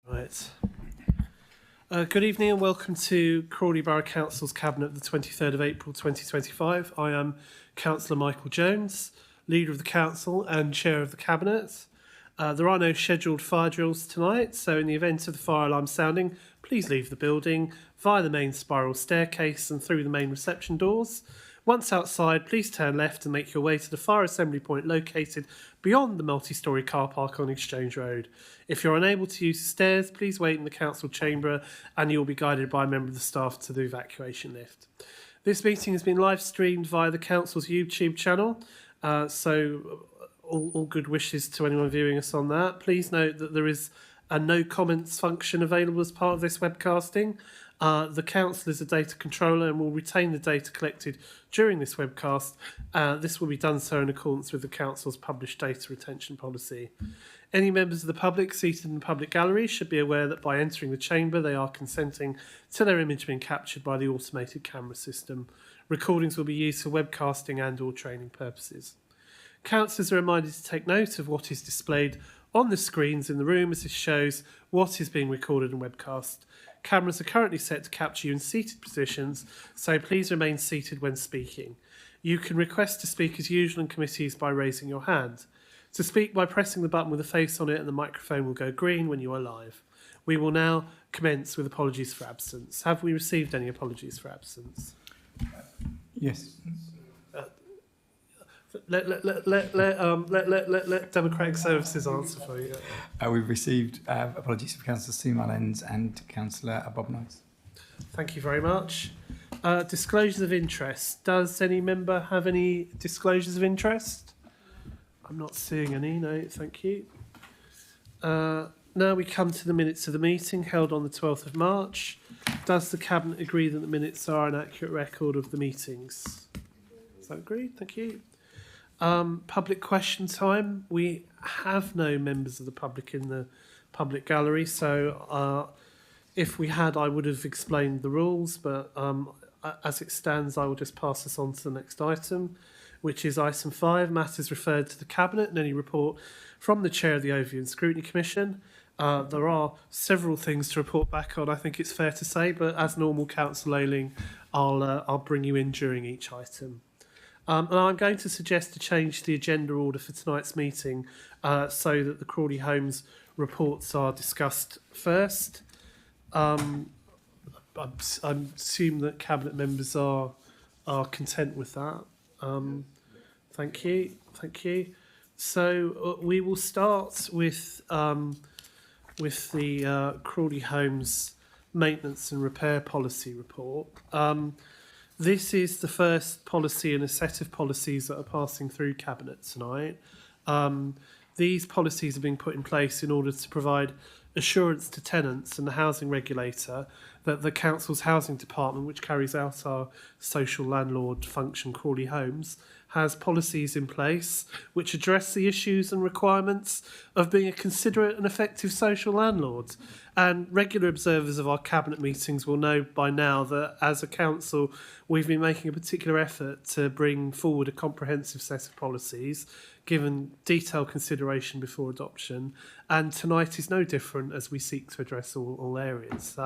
Right. Good evening and welcome to Crawley Borough Council's Cabinet of the 23rd of April 2025. I am Councillor Michael Jones, Leader of the Council and Chair of the Cabinet. There are no scheduled fire drills tonight, so in the event of the fire alarm sounding, please leave the building via the main spiral staircase and through the main reception doors. Once outside, please turn left and make your way to the fire assembly point located beyond the multi-storey car park on Exchange Road. If you're unable to use the stairs, please wait in the council chamber and you'll be guided by a member of the staff to the evacuation lift. This meeting has been live streamed via the council's YouTube channel, so all good wishes to anyone viewing us on that. Please note that there is a no comments function available as part of this webcasting. The council is a data controller and will retain the data collected during this webcast. This will be done so in accordance with the council's published data retention policy. Any members of the public seated in the public gallery should be aware that by entering the chamber they are consenting to their image being captured by the automated camera system. Recordings will be used for webcasting and or training purposes. Councillors are reminded to take note of what is displayed on the screens in the room as this shows what is being recorded and webcast. Cameras are currently set to capture you in seated positions, so please remain seated when speaking. You can request to speak as usual in committees by raising your hand. To speak by pressing the button with a face on it and the microphone will go green when you are live. We will now commence with apologies for absence. Have we received any apologies for absence? Yes. Let Democratic Services answer for you. We've received apologies from Councillor Sue Mullins and Councillor Bob Nice. Thank you very much. Disclosures of interest. Does any member have any disclosures of interest? I'm not seeing any, no, thank you. Now we come to the minutes of the meeting held on the 12th of March. Does the Cabinet agree that the minutes are an accurate record of the meetings? Is that agreed? Thank you. Public question time. We have no members of the public in the public gallery, so if we had, I would have explained the rules, but as it stands, I will just pass us on to the next item, which is item 5, matters referred to the Cabinet and any report from the Chair of the Overview and Scrutiny Commission. There are several things to report back on, I think it's fair to say, but as normal, Councillor Ayling, I'll bring you in during each item. And I'm going to suggest to change the agenda order for tonight's meeting so that the Crawley Homes reports are discussed first. I assume that Cabinet members are content with that. Thank you. So we will start with the Crawley Homes maintenance and repair policy report. This is the first policy in a set of policies that are passing through Cabinet tonight. These policies are being put in place in order to provide assurance to tenants and the housing regulator that the Council's housing department, which carries out our social landlord function, Crawley Homes, has policies in place which address the issues and requirements of being a considerate and effective social landlord. And regular observers of our Cabinet meetings will know by now that as a council, we've been making a particular effort to bring forward a comprehensive set of policies, given detailed consideration before adoption. And tonight is no different as we seek to address all areas.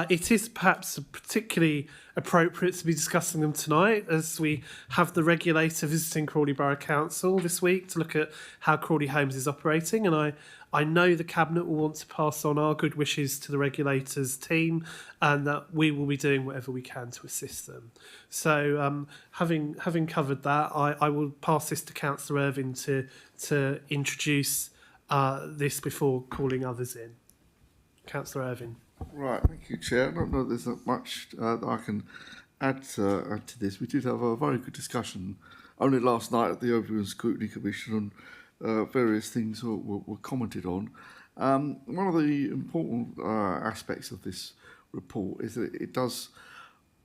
It is perhaps particularly appropriate to be discussing them tonight as we have the regulator visiting Crawley Borough Council this week to look at how Crawley Homes is operating, and I know the Cabinet will want to pass on our good wishes to the regulator's team and that we will be doing whatever we can to assist them. So having covered that, I will pass this to Councillor Irvine to introduce this before calling others in. Councillor Irvine. Right, thank you, Chair. I don't know if there's not much that I can add to this. We did have a very good discussion only last night at the Overview and Scrutiny Commission on various things were commented on. One of the important aspects of this report is that it does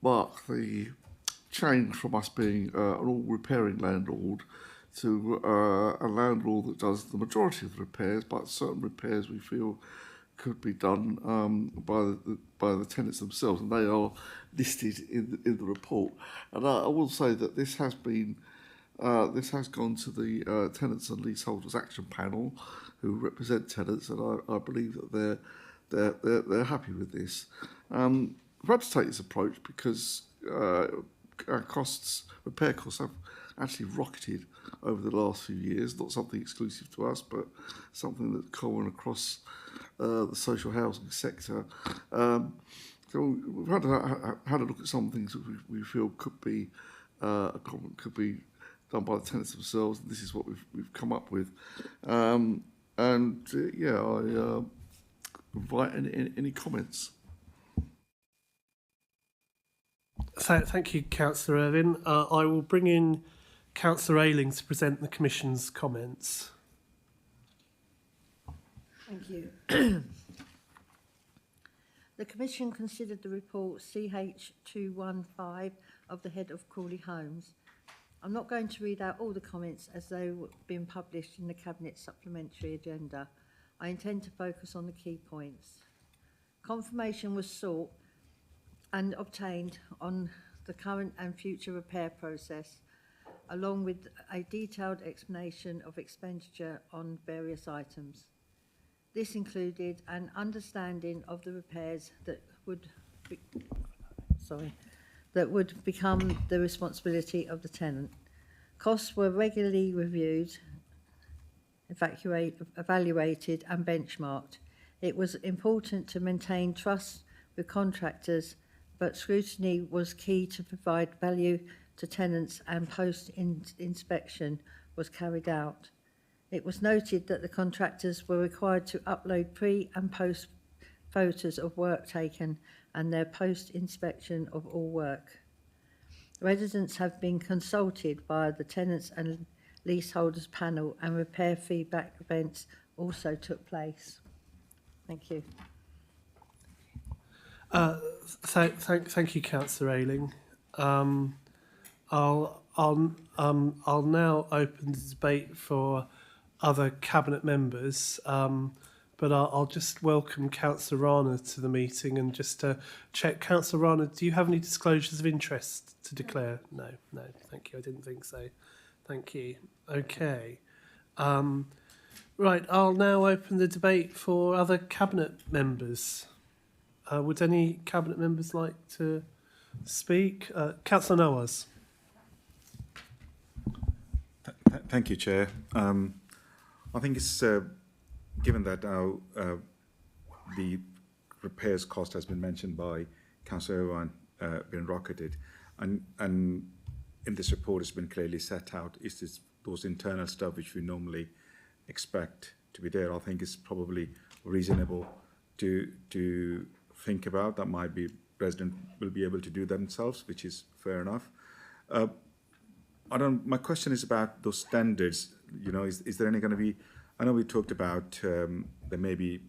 mark the change from us being an all-repairing landlord to a landlord that does the majority of the repairs, but certain repairs we feel could be done by the tenants themselves, and they are listed in the report. And I will say that this has been This has gone to the Tenants and Leaseholders Action Panel, who represent tenants, and I believe that they're happy with this. We've had to take this approach because our repair costs have actually rocketed over the last few years. Not something exclusive to us, but something that's common across the social housing sector. So we've had a look at some things that we feel could be done by the tenants themselves. And this is what we've come up with. I invite any comments. Thank you, Councillor Irvine. I will bring in Councillor Ayling to present the Commission's comments. Thank you. The Commission considered the report CH215 of the head of Crawley Homes. I'm not going to read out all the comments as they were being published in the Cabinet supplementary agenda. I intend to focus on the key points. Confirmation was sought and obtained on the current and future repair process, along with a detailed explanation of expenditure on various items. This included an understanding of the repairs that would become the responsibility of the tenant. Costs were regularly reviewed, evaluated and benchmarked. It was important to maintain trust with contractors, but scrutiny was key to provide value to tenants, and post-inspection was carried out. It was noted that the contractors were required to upload pre- and post photos of work taken and their post-inspection of all work. Residents have been consulted via the Tenants and Leaseholders Panel, and repair feedback events also took place. Thank you. Thank you, Councillor Ayling. I'll now open the debate for other Cabinet members, but I'll just welcome Councillor Rana to the meeting and just to check. Councillor Rana, do you have any disclosures of interest to declare? No, thank you. I didn't think so. Thank you. Okay. Right, I'll now open the debate for other Cabinet members. Would any Cabinet members like to speak? Councillor Nawaz. Thank you, Chair. I think it's given that now the repairs cost has been mentioned by Councillor Irvine, been rocketed, and in this report it's been clearly set out is this those internal stuff which we normally expect to be there. I think it's probably reasonable to think about. That might be resident will be able to do themselves, which is fair enough. My question is about those standards. You know, is there any going to be? I know we talked about there may be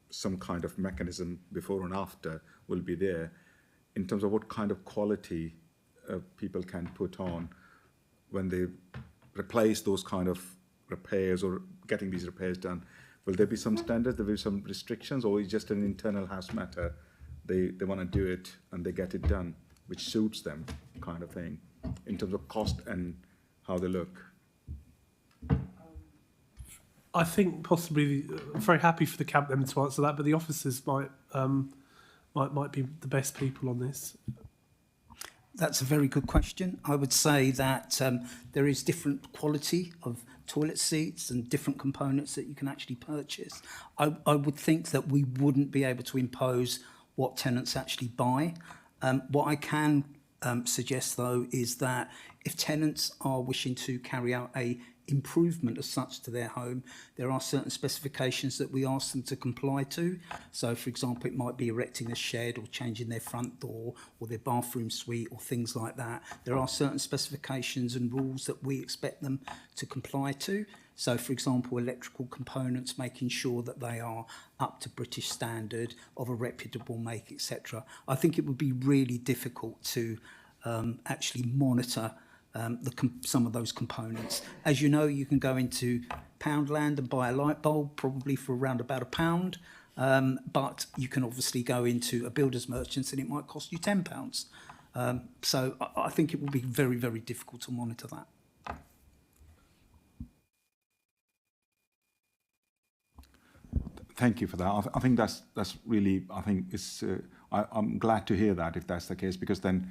some kind of mechanism before and after will be there, in terms of what kind of quality people can put on when they replace those kind of repairs or getting these repairs done. Will there be some standards? There will be some restrictions, or is it just an internal house matter? They want to do it and they get it done, which suits them, kind of thing, in terms of cost and how they look. I think possibly, I'm very happy for the Cabinet member to answer that, but the officers might be the best people on this. That's a very good question. I would say that there is different quality of toilet seats and different components that you can actually purchase. I would think that we wouldn't be able to impose what tenants actually buy. What I can suggest, though, is that if tenants are wishing to carry out a improvement as such to their home, there are certain specifications that we ask them to comply to. So, for example, it might be erecting a shed or changing their front door or their bathroom suite or things like that. There are certain specifications and rules that we expect them to comply to. So, for example, electrical components, making sure that they are up to British standard, of a reputable make, etc. I think it would be really difficult to actually monitor some of those components. As you know, you can go into Poundland and buy a light bulb, probably for around about £1, but you can obviously go into a builder's merchants and it might cost you £10. So I think it will be very, very difficult to monitor that. thank you for that. I think that's really, I think it's, I'm glad to hear that if that's the case, because then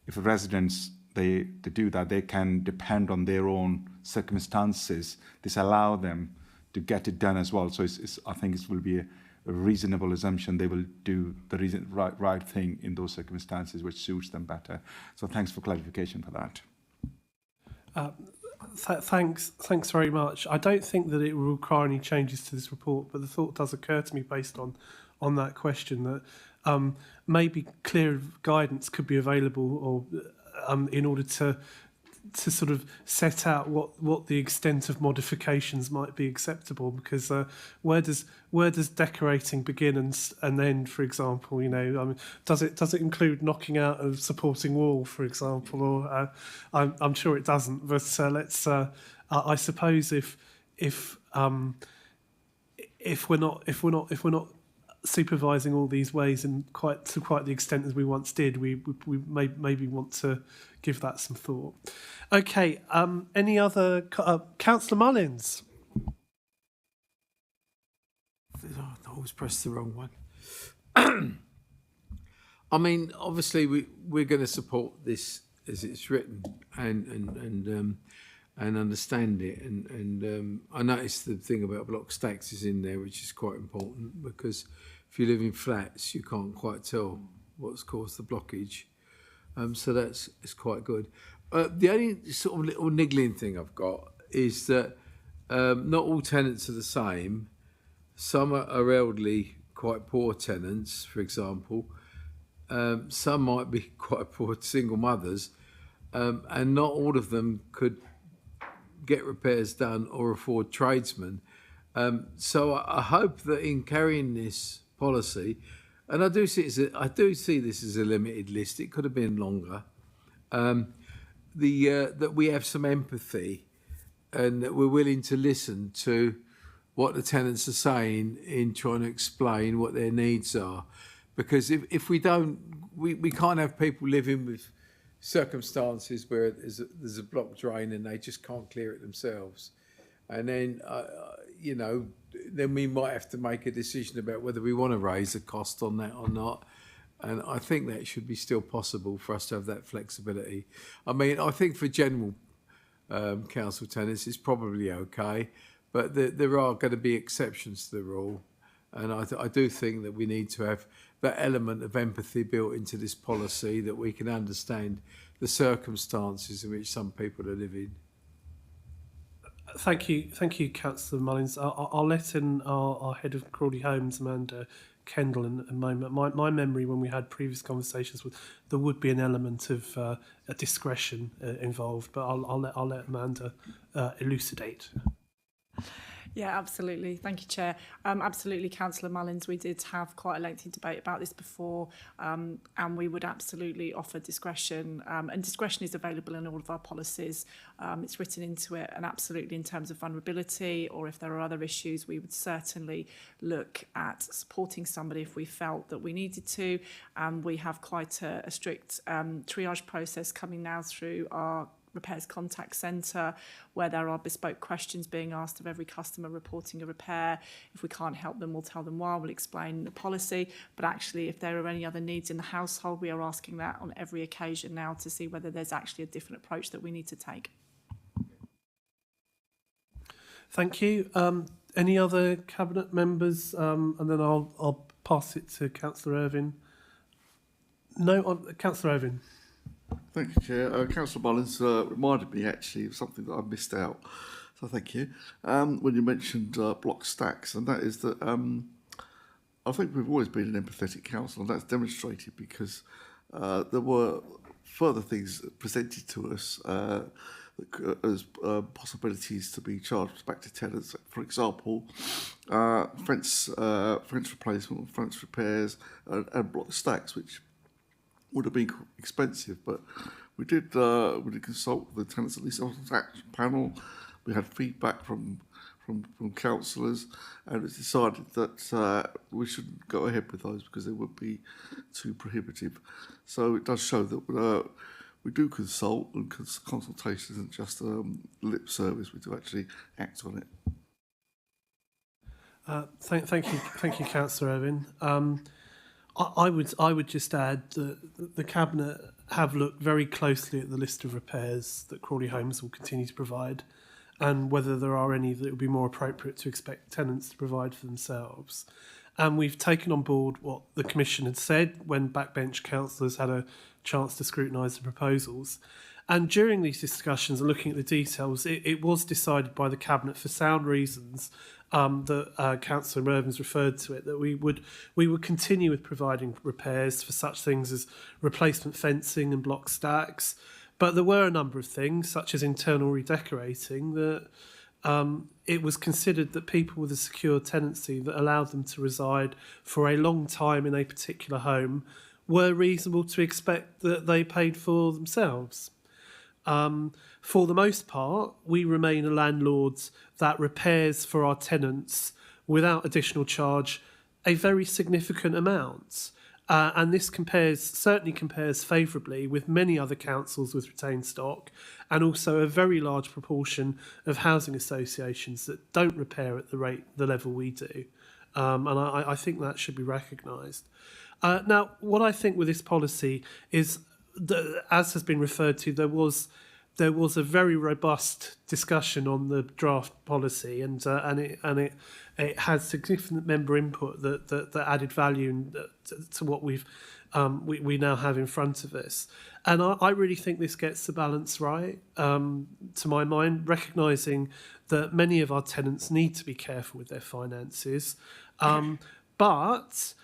if residents, they do that, they can depend on their own circumstances. This allow them to get it done as well. So I think it will be a reasonable assumption they will do the right thing in those circumstances which suits them better. So thanks for clarification for that. Thanks very much. I don't think that it will require any changes to this report, but the thought does occur to me based on that question that maybe clear guidance could be available, or in order to sort of set out what the extent of modifications might be acceptable, because where does decorating begin and end, for example? Does it include knocking out a supporting wall, for example, or I'm sure it doesn't. But let's I suppose if we're not supervising all these ways and quite the extent as we once did, we maybe want to give that some thought. Okay, any other Councillor Mullins? I always press the wrong one. I mean, obviously we're going to support this as it's written and understand it, and I noticed the thing about block stacks is in there, which is quite important, because if you live in flats you can't quite tell what's caused the blockage, so it's quite good. The only sort of little niggling thing I've got is that not all tenants are the same. Some are elderly, quite poor tenants, for example. Some might be quite poor single mothers, and not all of them could get repairs done or afford tradesmen. So I hope that in carrying this policy, and I do see this as a limited list, it could have been longer, that we have some empathy and that we're willing to listen to what the tenants are saying in trying to explain what their needs are. Because if we don't, we can't have people living with circumstances where there's a blocked drain and they just can't clear it themselves. And then, then we might have to make a decision about whether we want to raise the cost on that or not. And I think that should be still possible for us to have that flexibility. I mean, I think for general council tenants, it's probably okay, but there are going to be exceptions to the rule. And I do think that we need to have that element of empathy built into this policy, that we can understand the circumstances in which some people are living. Thank you, Councillor Mullins. I'll let in our head of Crawley Homes, Amanda Kendall, in a moment. My memory when we had previous conversations was there would be an element of a discretion involved, but I'll let Amanda elucidate. Yeah, absolutely. Thank you, Chair. Absolutely, Councillor Mullins, we did have quite a lengthy debate about this before, and we would absolutely offer discretion, and discretion is available in all of our policies. It's written into it, and absolutely in terms of vulnerability, or if there are other issues, we would certainly look at supporting somebody if we felt that we needed to. We have quite a strict triage process coming now through our repairs contact centre, where there are bespoke questions being asked of every customer reporting a repair. If we can't help them, we'll tell them why, we'll explain the policy. But actually, if there are any other needs in the household, we are asking that on every occasion now to see whether there's actually a different approach that we need to take. Thank you. Any other Cabinet members? And then I'll pass it to Councillor Irvine. No, Councillor Irvine. Thank you, Chair. Councillor Mullins reminded me actually of something that I missed out, so thank you. When you mentioned block stacks, and that is that I think we've always been an empathetic council, and that's demonstrated because there were further things presented to us as possibilities to be charged back to tenants. For example, fence replacement, fence repairs, and block stacks, which would have been expensive, but we did consult the tenants at least on action panel. We had feedback from councillors, and it's decided that we shouldn't go ahead with those because they would be too prohibitive. So it does show that we do consult, and consultation isn't just lip service. We do actually act on it. Thank you, Councillor Irvine. I would just add that the Cabinet have looked very closely at the list of repairs that Crawley Homes will continue to provide, and whether there are any that would be more appropriate to expect tenants to provide for themselves. And we've taken on board what the Commission had said when backbench councillors had a chance to scrutinise the proposals. And during these discussions and looking at the details, it was decided by the Cabinet for sound reasons that Councillor Irvine's referred to it, that we would continue with providing repairs for such things as replacement fencing and block stacks. But there were a number of things, such as internal redecorating, that it was considered that people with a secure tenancy that allowed them to reside for a long time in a particular home were reasonable to expect that they paid for themselves. For the most part, we remain a landlord that repairs for our tenants without additional charge a very significant amount. And this certainly compares favourably with many other councils with retained stock, and also a very large proportion of housing associations that don't repair at the level we do. And I think that should be recognised. Now, what I think with this policy is that, as has been referred to, there was a very robust discussion on the draft policy, and it had significant member input that added value to what we now have in front of us. And I really think this gets the balance right, to my mind, recognising that many of our tenants need to be careful with their finances. But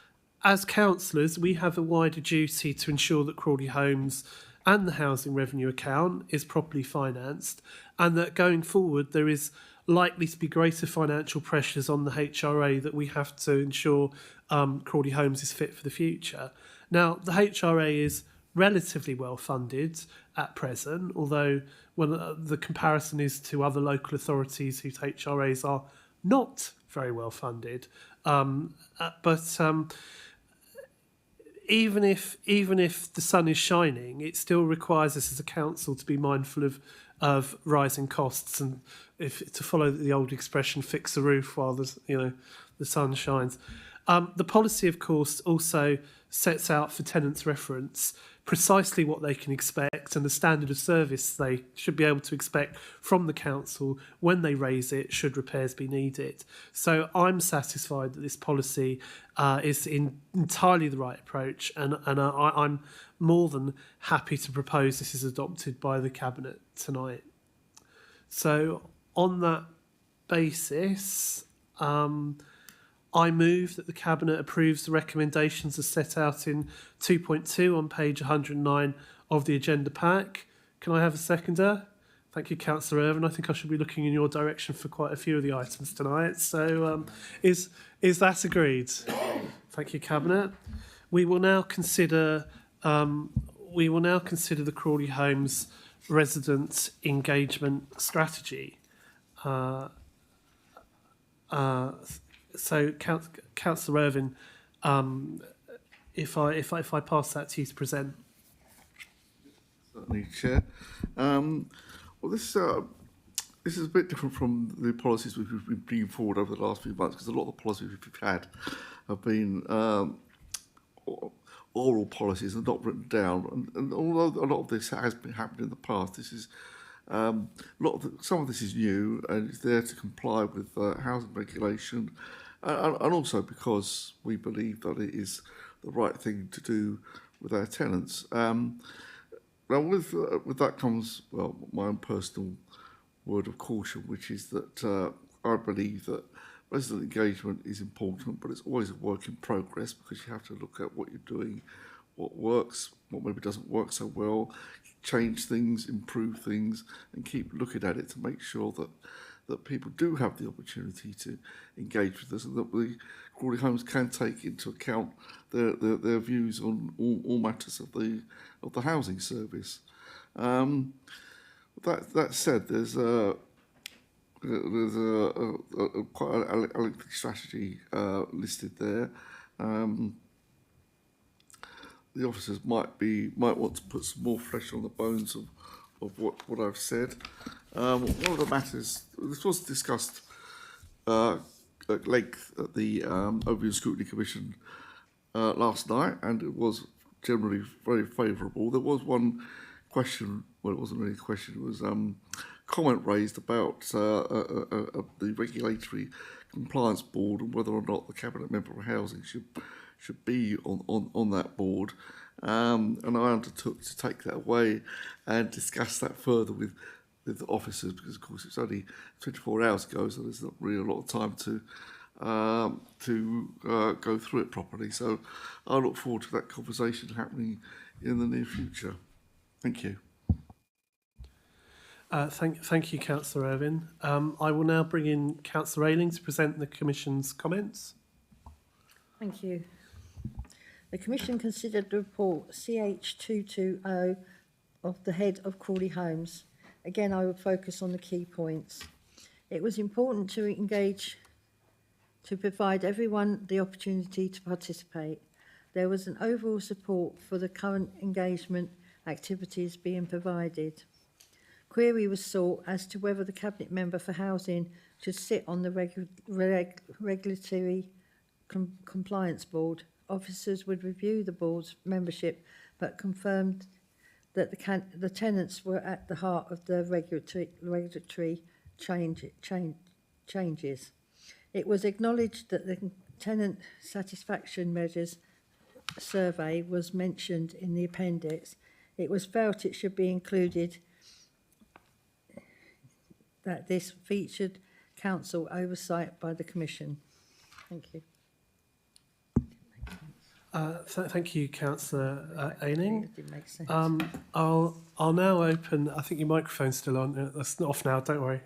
as councillors, we have a wider duty to ensure that Crawley Homes and the housing revenue account is properly financed, and that going forward there is likely to be greater financial pressures on the HRA, that we have to ensure Crawley Homes is fit for the future. Now, the HRA is relatively well funded at present, although when the comparison is to other local authorities whose HRAs are not very well funded. Even if the sun is shining, it still requires us as a council to be mindful of rising costs, and to follow the old expression, fix the roof while the sun shines. The policy, of course, also sets out for tenants' reference precisely what they can expect and the standard of service they should be able to expect from the council when they raise it, should repairs be needed. So I'm satisfied that this policy is entirely the right approach, and I'm more than happy to propose this is adopted by the Cabinet tonight. So on that basis, I move that the Cabinet approves the recommendations as set out in 2.2 on page 109 of the agenda pack. Can I have a seconder? Thank you, Councillor Irvine. I think I should be looking in your direction for quite a few of the items tonight. So is that agreed? Thank you, Cabinet. We will now consider the Crawley Homes resident engagement strategy. So, Councillor Irvine, if I pass that to you to present. Certainly, Chair. Well, this is a bit different from the policies we've been bringing forward over the last few months, because a lot of the policies we've had have been oral policies and not written down. And although a lot of this has been happening in the past, this is some of this is new, and it's there to comply with housing regulation, and also because we believe that it is the right thing to do with our tenants. Now, with that comes, well, my own personal word of caution, which is that I believe that resident engagement is important, but it's always a work in progress, because you have to look at what you're doing, what works, what maybe doesn't work so well, change things, improve things, and keep looking at it to make sure that people do have the opportunity to engage with us, and that the Crawley Homes can take into account their views on all matters of the housing service. That said, there's quite a lengthy strategy listed there. The officers might want to put some more flesh on the bones of what I've said. One of the matters, this was discussed at length at the Overview and Scrutiny Commission last night, and it was generally very favourable. There was one question, well, it wasn't really a question, it was comment raised about the Regulatory Compliance Board and whether or not the Cabinet Member for Housing should be on that board. And I undertook to take that away and discuss that further with the officers, because of course it's only 24 hours ago, so there's not really a lot of time to go through it properly. So I look forward to that conversation happening in the near future. Thank you. Thank you, Councillor Irvine. I will now bring in Councillor Ayling to present the Commission's comments. Thank you. The Commission considered the report CH220 of the head of Crawley Homes. Again, I will focus on the key points. It was important to engage, to provide everyone the opportunity to participate. There was an overall support for the current engagement activities being provided. Query was sought as to whether the Cabinet Member for Housing should sit on the Regulatory Compliance Board. Officers would review the board's membership, but confirmed that the tenants were at the heart of the regulatory changes. It was acknowledged that the tenant satisfaction measures survey was mentioned in the appendix. It was felt it should be included that this featured council oversight by the Commission. Thank you. Thank you, Councillor Ayling. It didn't make sense. I'll now open. I think your microphone's still on. That's not off now. Don't worry.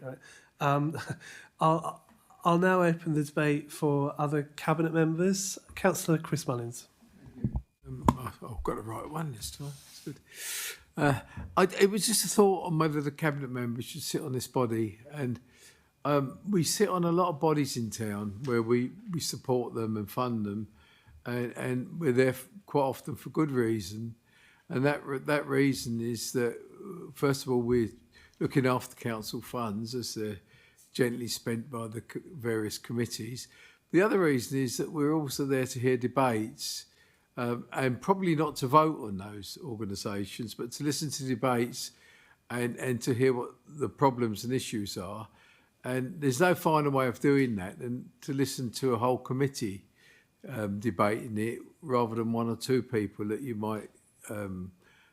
I'll now open the debate for other Cabinet members. Councillor Chris Mullins. I've got the right one this time. That's good. It was just a thought on whether the Cabinet members should sit on this body. And we sit on a lot of bodies in town where we support them and fund them. And we're there quite often for good reason. And that reason is that, first of all, we're looking after council funds as they're gently spent by the various committees. The other reason is that we're also there to hear debates and probably not to vote on those organisations, but to listen to debates and to hear what the problems and issues are. And there's no finer way of doing that than to listen to a whole committee debating it rather than one or two people that you might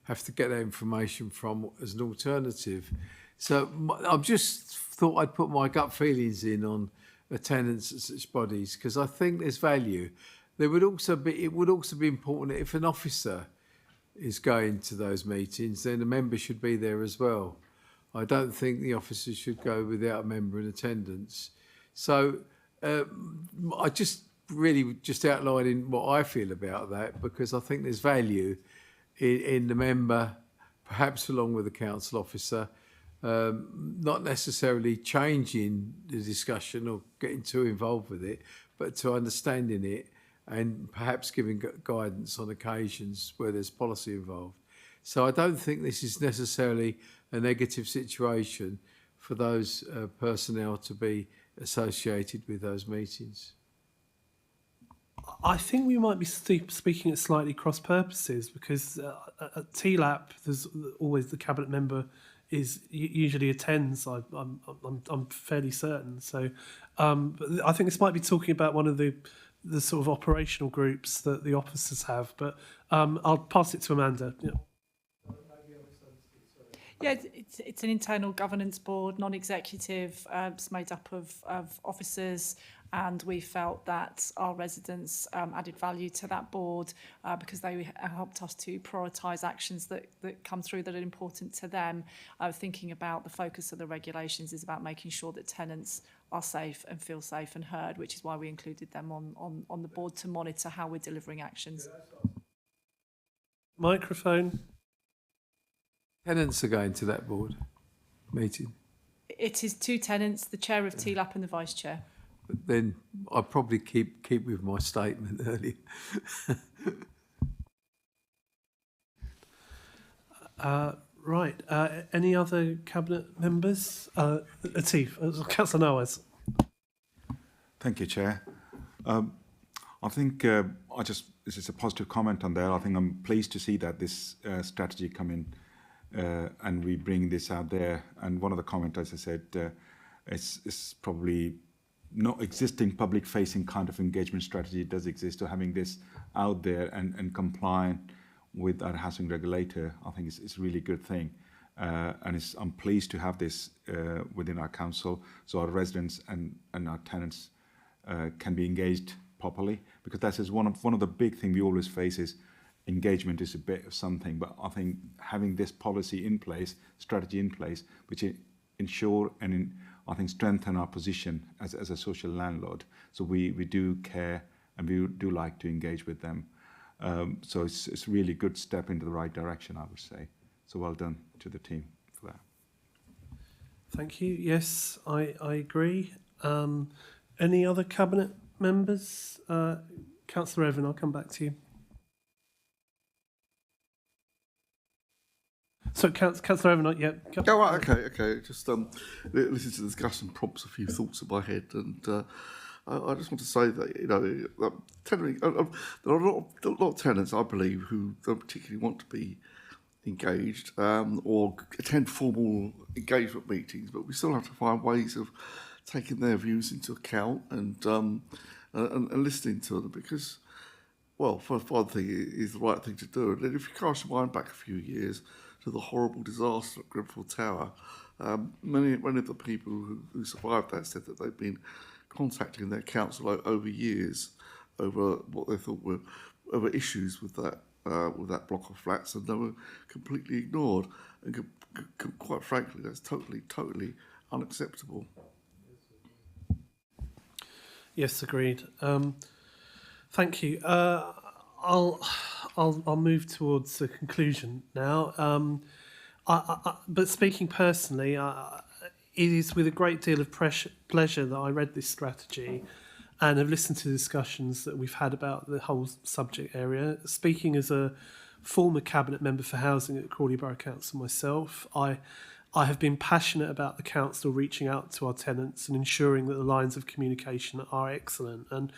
have to get that information from as an alternative. So I've just thought I'd put my gut feelings in on attendance at such bodies, because I think there's value. It would also be important if an officer is going to those meetings, then a member should be there as well. I don't think the officers should go without a member in attendance. So I just outlining what I feel about that, because I think there's value in the member, perhaps along with the council officer, not necessarily changing the discussion or getting too involved with it, but to understanding it and perhaps giving guidance on occasions where there's policy involved. So I don't think this is necessarily a negative situation for those personnel to be associated with those meetings. I think we might be speaking at slightly cross purposes, because at TLAP there's always the Cabinet member usually attends. I'm fairly certain. So but I think this might be talking about one of the sort of operational groups that the officers have. But I'll pass it to Amanda. Yeah. Yeah, it's an internal governance board, non-executive. It's made up of officers, and we felt that our residents added value to that board because they helped us to prioritise actions that come through that are important to them. Thinking about the focus of the regulations is about making sure that tenants are safe and feel safe and heard, which is why we included them on the board to monitor how we're delivering actions. Microphone. Tenants are going to that board meeting. It is two tenants, the chair of TLAP and the vice chair. But then I'll probably keep with my statement earlier. Right. Any other Cabinet members? Atif, Councillor Nawaz. Thank you, Chair. I think this is a positive comment on there. I think I'm pleased to see that this strategy come in and we bring this out there. And one of the comments, as I said, it's probably not existing public-facing kind of engagement strategy does exist. So having this out there and compliant with our housing regulator, I think it's a really good thing. And I'm pleased to have this within our council, so our residents and our tenants can be engaged properly, because that is one of the big things we always face is engagement is a bit of something, but I think having this policy in place, strategy in place, which ensure and I think strengthen our position as a social landlord. So we do care and we do like to engage with them. So it's a really good step into the right direction, I would say. So well done to the team for that. Thank you. Yes, I agree. Any other Cabinet members? Councillor Evan, I'll come back to you. So, Councillor Evan, yeah. Oh, right, okay. Just listening to the discussion prompts a few thoughts in my head, and I just want to say that there are a lot of tenants, I believe, who don't particularly want to be engaged or attend formal engagement meetings, but we still have to find ways of taking their views into account and listening to them, because, well, for one thing, it is the right thing to do. And then if you cast your mind back a few years to the horrible disaster at Grenfell Tower, many of the people who survived that said that they've been contacting their council over years over what they thought were over issues with that block of flats, and they were completely ignored. And quite frankly, that's totally unacceptable. Yes, agreed. Thank you. I'll move towards the conclusion now. But speaking personally, it is with a great deal of pleasure that I read this strategy and have listened to the discussions that we've had about the whole subject area. Speaking as a former Cabinet member for housing at Crawley Borough Council myself, I have been passionate about the council reaching out to our tenants and ensuring that the lines of communication are excellent. And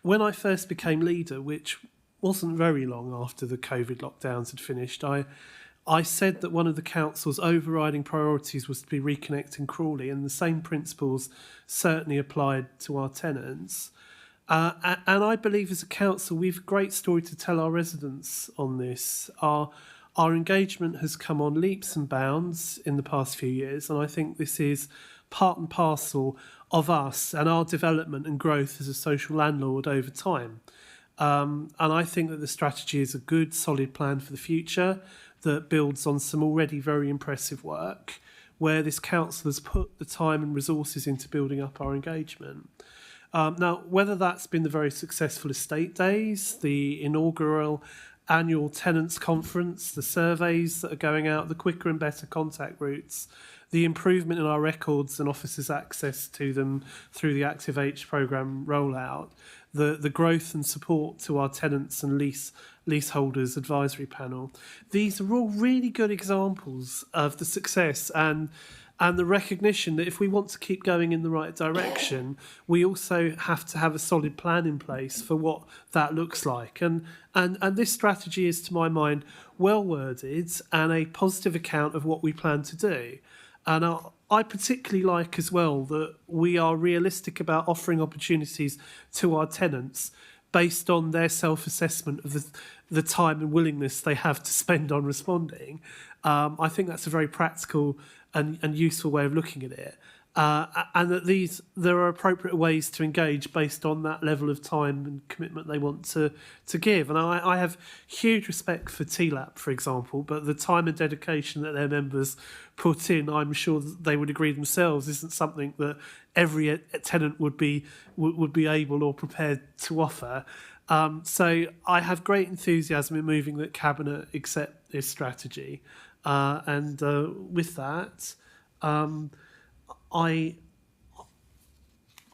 when I first became leader, which wasn't very long after the COVID lockdowns had finished, I said that one of the council's overriding priorities was to be reconnecting Crawley, and the same principles certainly applied to our tenants. And I believe as a council, we've a great story to tell our residents on this. Our engagement has come on leaps and bounds in the past few years, and I think this is part and parcel of us and our development and growth as a social landlord over time. And I think that the strategy is a good, solid plan for the future that builds on some already very impressive work, where this council has put the time and resources into building up our engagement. Now, whether that's been the very successful estate days, the inaugural annual tenants conference, the surveys that are going out, the quicker and better contact routes, the improvement in our records and officers' access to them through the Active H programme rollout, the growth and support to our tenants and leaseholders advisory panel. These are all really good examples of the success and the recognition that if we want to keep going in the right direction, we also have to have a solid plan in place for what that looks like. And this strategy is, to my mind, well worded and a positive account of what we plan to do. And I particularly like as well that we are realistic about offering opportunities to our tenants based on their self-assessment of the time and willingness they have to spend on responding. I think that's a very practical and useful way of looking at it. And that there are appropriate ways to engage based on that level of time and commitment they want to give. And I have huge respect for TLAP, for example, but the time and dedication that their members put in, I'm sure that they would agree themselves, isn't something that every tenant would be able or prepared to offer. So I have great enthusiasm in moving that Cabinet accept this strategy. And with that, I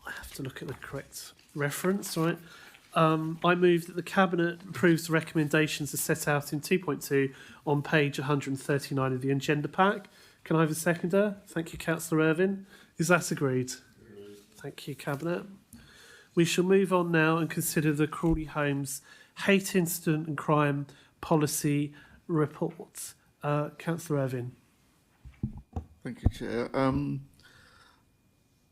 have to look at the correct reference, right? I move that the Cabinet approves the recommendations as set out in 2.2 on page 139 of the agenda pack. Can I have a seconder? Thank you, Councillor Irvine. Is that agreed? Thank you, Cabinet. We shall move on now and consider the Crawley Homes Hate Incident and Crime Policy Report. Councillor Irvine. Thank you, Chair.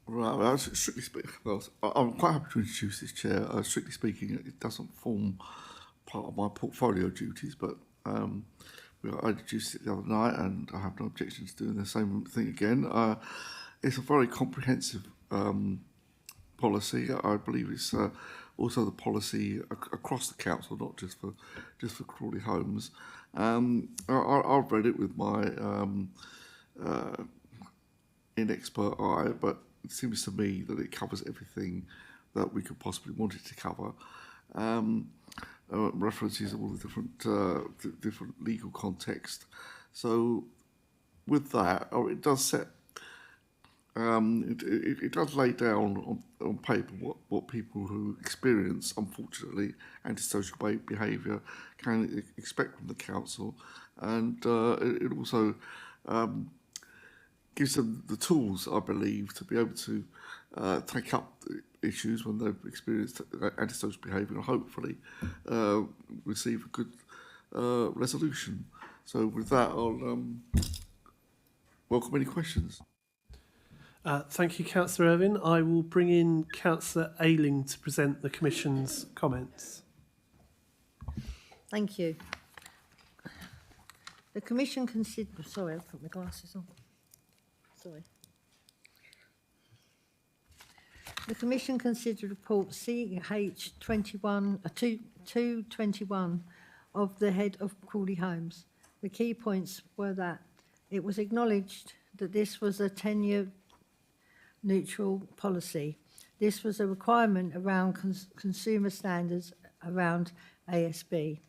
Right, well, strictly speaking, well, I'm quite happy to introduce this, Chair. Strictly speaking, it doesn't form part of my portfolio duties, but I introduced it the other night, and I have no objection to doing the same thing again. It's a very comprehensive policy. I believe it's also the policy across the council, not just for Crawley Homes. I've read it with my inexpert eye, but it seems to me that it covers everything that we could possibly want it to cover. References all the different legal context. So with that, it does set, it does lay down on paper what people who experience, unfortunately, antisocial behaviour can expect from the council, and it also gives them the tools, I believe, to be able to take up issues when they've experienced antisocial behaviour and hopefully receive a good resolution. So with that, I'll welcome any questions. Thank you, Councillor Irvine. I will bring in Councillor Ayling to present the Commission's comments. Thank you. The Commission considered... Sorry, I'll put my glasses on. Sorry. The Commission considered report CH221 of the head of Crawley Homes. The key points were that it was acknowledged that this was a 10-year neutral policy. This was a requirement around consumer standards around ASB.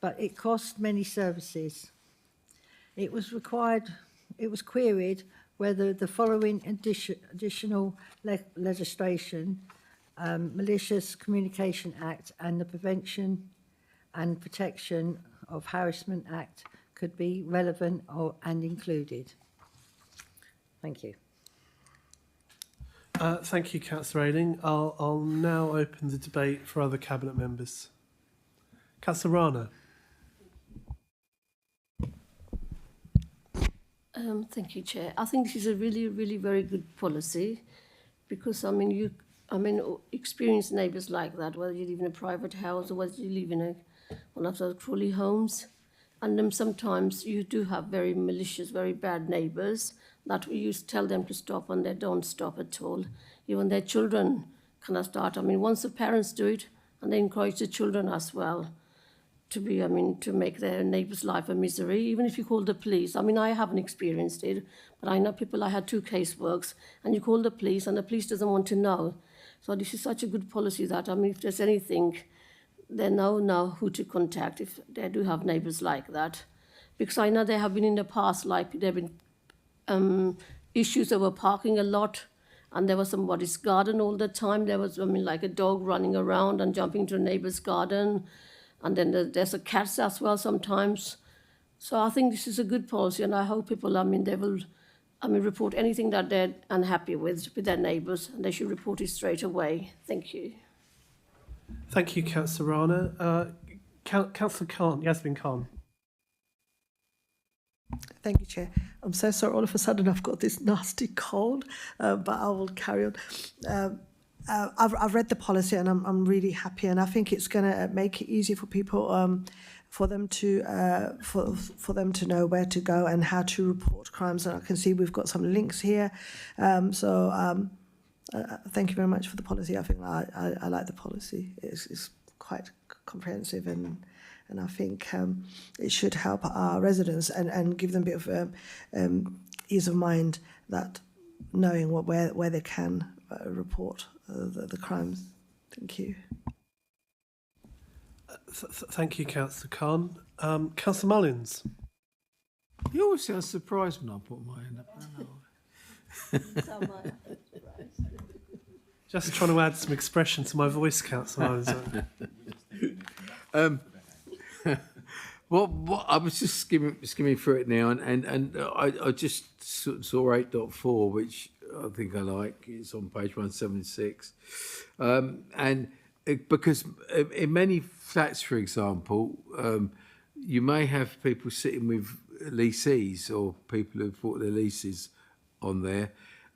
But it cost many services. It was queried whether the following additional legislation, Malicious Communication Act and the Prevention and Protection of Harassment Act could be relevant and included. Thank you. Thank you, Councillor Ayling. I'll now open the debate for other Cabinet members. Councillor Rana. Thank you, Chair. I think this is a really, really very good policy because, experienced neighbours like that, whether you live in a private house or whether you live in one of those Crawley homes. And sometimes you do have very malicious, very bad neighbours that you tell them to stop and they don't stop at all. Even their children cannot start. Once the parents do it, and they encourage the children as well to be, to make their neighbour's life a misery, even if you call the police. I haven't experienced it, but I know people, I had 2 caseworks, and you call the police and the police doesn't want to know. So this is such a good policy that, if there's anything, they know now who to contact if they do have neighbours like that. Because I know there have been in the past, like there have been issues over parking a lot, and there was somebody's garden all the time. There was, like a dog running around and jumping to a neighbour's garden. And then there's a cats as well sometimes. So I think this is a good policy, and I hope people, they will, report anything that they're unhappy with their neighbours, and they should report it straight away. Thank you. Thank you, Councillor Rana. Councillor Khan, Yasmin Khan. Thank you, Chair. I'm so sorry, all of a sudden I've got this nasty cold, but I will carry on. I've read the policy and I'm really happy, and I think it's going to make it easier for people, for them to know where to go and how to report crimes. And I can see we've got some links here. Thank you very much for the policy. I think I like the policy. It's quite comprehensive, and I think it should help our residents and give them a bit of ease of mind that knowing where they can report the crimes. Thank you. Thank you, Councillor Khan. Councillor Mullins. You always sound surprised when I put my hand up. Just trying to add some expression to my voice, Councillor Mullins. What I was just skimming through it now, and I just saw 8.4, which I think I like. It's on page 176. Because in many flats, for example, you may have people sitting with leasees or people who've bought their leases on there,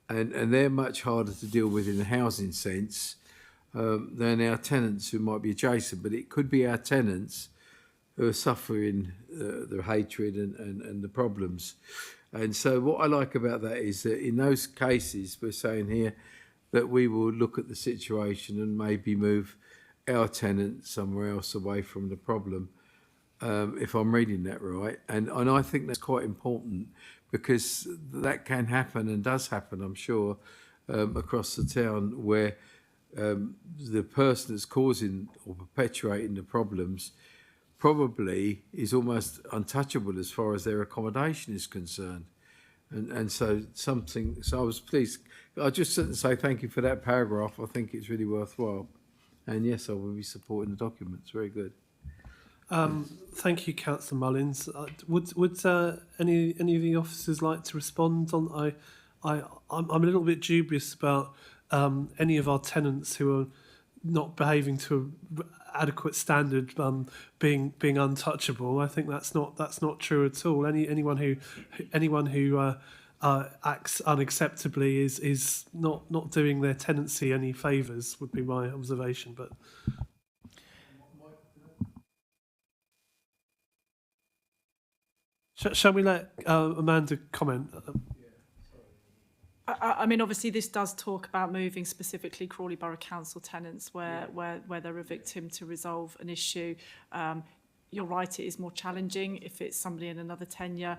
and they're much harder to deal with in the housing sense than our tenants who might be adjacent. But it could be our tenants who are suffering the hatred and the problems. And so what I like about that is that in those cases, we're saying here that we will look at the situation and maybe move our tenant somewhere else away from the problem, if I'm reading that right. And I think that's quite important, because that can happen and does happen, I'm sure, across the town, where the person that's causing or perpetuating the problems probably is almost untouchable as far as their accommodation is concerned. And so I was pleased. I just say thank you for that paragraph. I think it's really worthwhile. And yes, I will be supporting the documents. Very good. Thank you, Councillor Mullins. Would any of the officers like to respond on? I'm a little bit dubious about any of our tenants who are not behaving to an adequate standard being untouchable. I think that's not true at all. Anyone who acts unacceptably is not doing their tenancy any favours, would be my observation. But shall we let Amanda comment? I mean, obviously, this does talk about moving specifically Crawley Borough Council tenants where they're a victim to resolve an issue. You're right, it is more challenging if it's somebody in another tenure.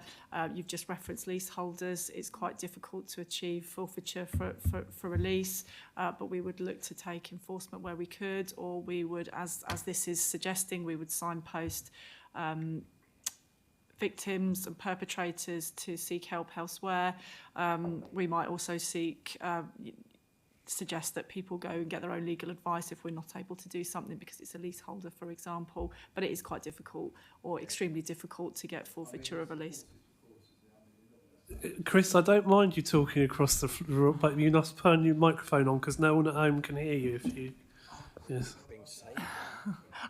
You've just referenced leaseholders. It's quite difficult to achieve forfeiture for a lease, but we would look to take enforcement where we could, or we would, as this is suggesting, we would signpost victims and perpetrators to seek help elsewhere. We might also suggest that people go and get their own legal advice if we're not able to do something because it's a leaseholder, for example. But it is quite difficult, or extremely difficult, to get forfeiture of a lease. Chris, I don't mind you talking across the room, but you must turn your microphone on because no one at home can hear you if you... Yes.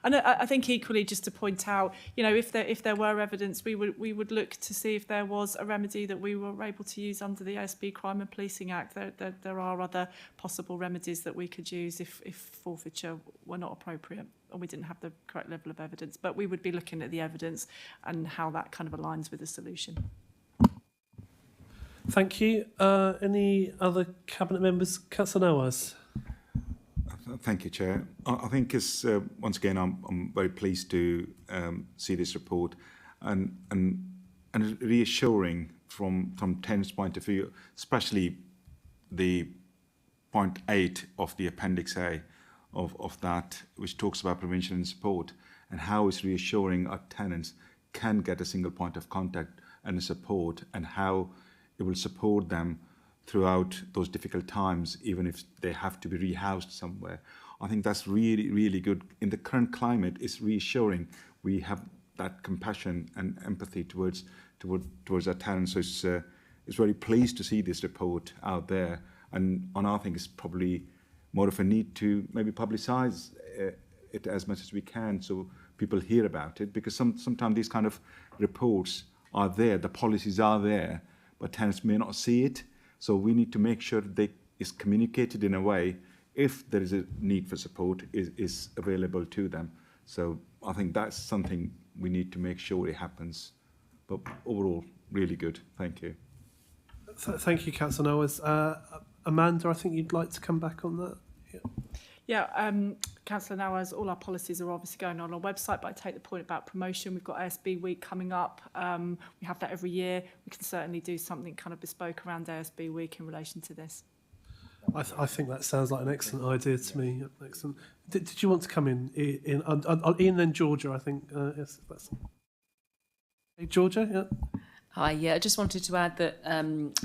And I think equally, just to point out, if there were evidence, we would look to see if there was a remedy that we were able to use under the ASB Crime and Policing Act. There are other possible remedies that we could use if forfeiture were not appropriate or we didn't have the correct level of evidence. But we would be looking at the evidence and how that kind of aligns with the solution. Thank you. Any other Cabinet members? Councillor Nawaz. Thank you, Chair. I think it's, once again, I'm very pleased to see this report and reassuring from tenants' point of view, especially the point 8 of the Appendix A of that, which talks about prevention and support, and how it's reassuring our tenants can get a single point of contact and support, and how it will support them throughout those difficult times, even if they have to be rehoused somewhere. I think that's really, really good. In the current climate, it's reassuring. We have that compassion and empathy towards our tenants. So it's very pleased to see this report out there. And I think it's probably more of a need to maybe publicise it as much as we can so people hear about it, because sometimes these kind of reports are there, the policies are there, but tenants may not see it. So we need to make sure that it's communicated in a way, if there is a need for support, is available to them. So I think that's something we need to make sure it happens. But overall, really good. Thank you. Thank you, Councillor Nawaz. Amanda, I think you'd like to come back on that. Yeah, Councillor Nawaz, all our policies are obviously going on our website, but I take the point about promotion. We've got ASB Week coming up. We have that every year. We can certainly do something kind of bespoke around ASB Week in relation to this. I think that sounds like an excellent idea to me. Excellent. Did you want to come in? Ian, then Georgia, I think. Yes, that's... Hey, Georgia, yeah. Hi, yeah, I just wanted to add that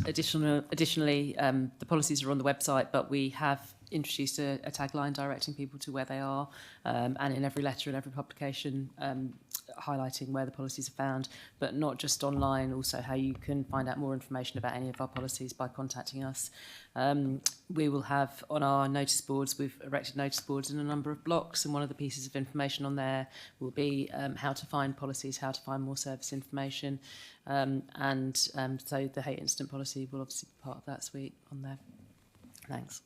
additionally, the policies are on the website, but we have introduced a tagline directing people to where they are, and in every letter and every publication, highlighting where the policies are found, but not just online, also how you can find out more information about any of our policies by contacting us. We will have on our notice boards, we've erected notice boards in a number of blocks, and one of the pieces of information on there will be how to find policies, how to find more service information, so the hate incident policy will obviously be part of that suite on there. Thanks.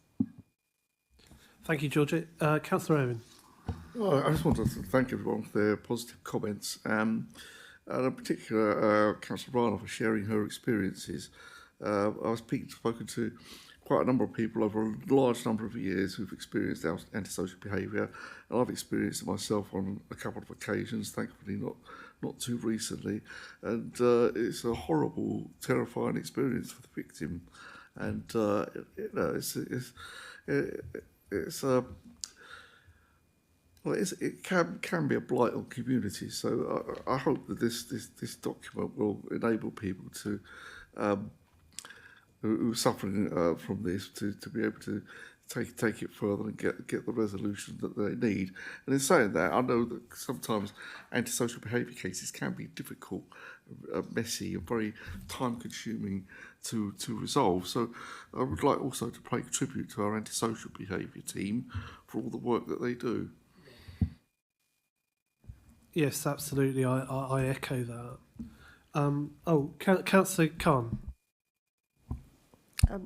Thank you, Georgia. Councillor Owen. Oh, I just want to thank everyone for their positive comments, and in particular Councillor Rana for sharing her experiences. I've spoken to quite a number of people over a large number of years who've experienced antisocial behaviour, and I've experienced it myself on a couple of occasions, thankfully not too recently, and it's a horrible, terrifying experience for the victim, and it can be a blight on communities. So I hope that this document will enable people to who are suffering from this to be able to take it further and get the resolution that they need. And in saying that, I know that sometimes antisocial behaviour cases can be difficult, messy, and very time-consuming to resolve. So I would like also to pay tribute to our antisocial behaviour team for all the work that they do. Yes, absolutely. I echo that. Councillor Khan.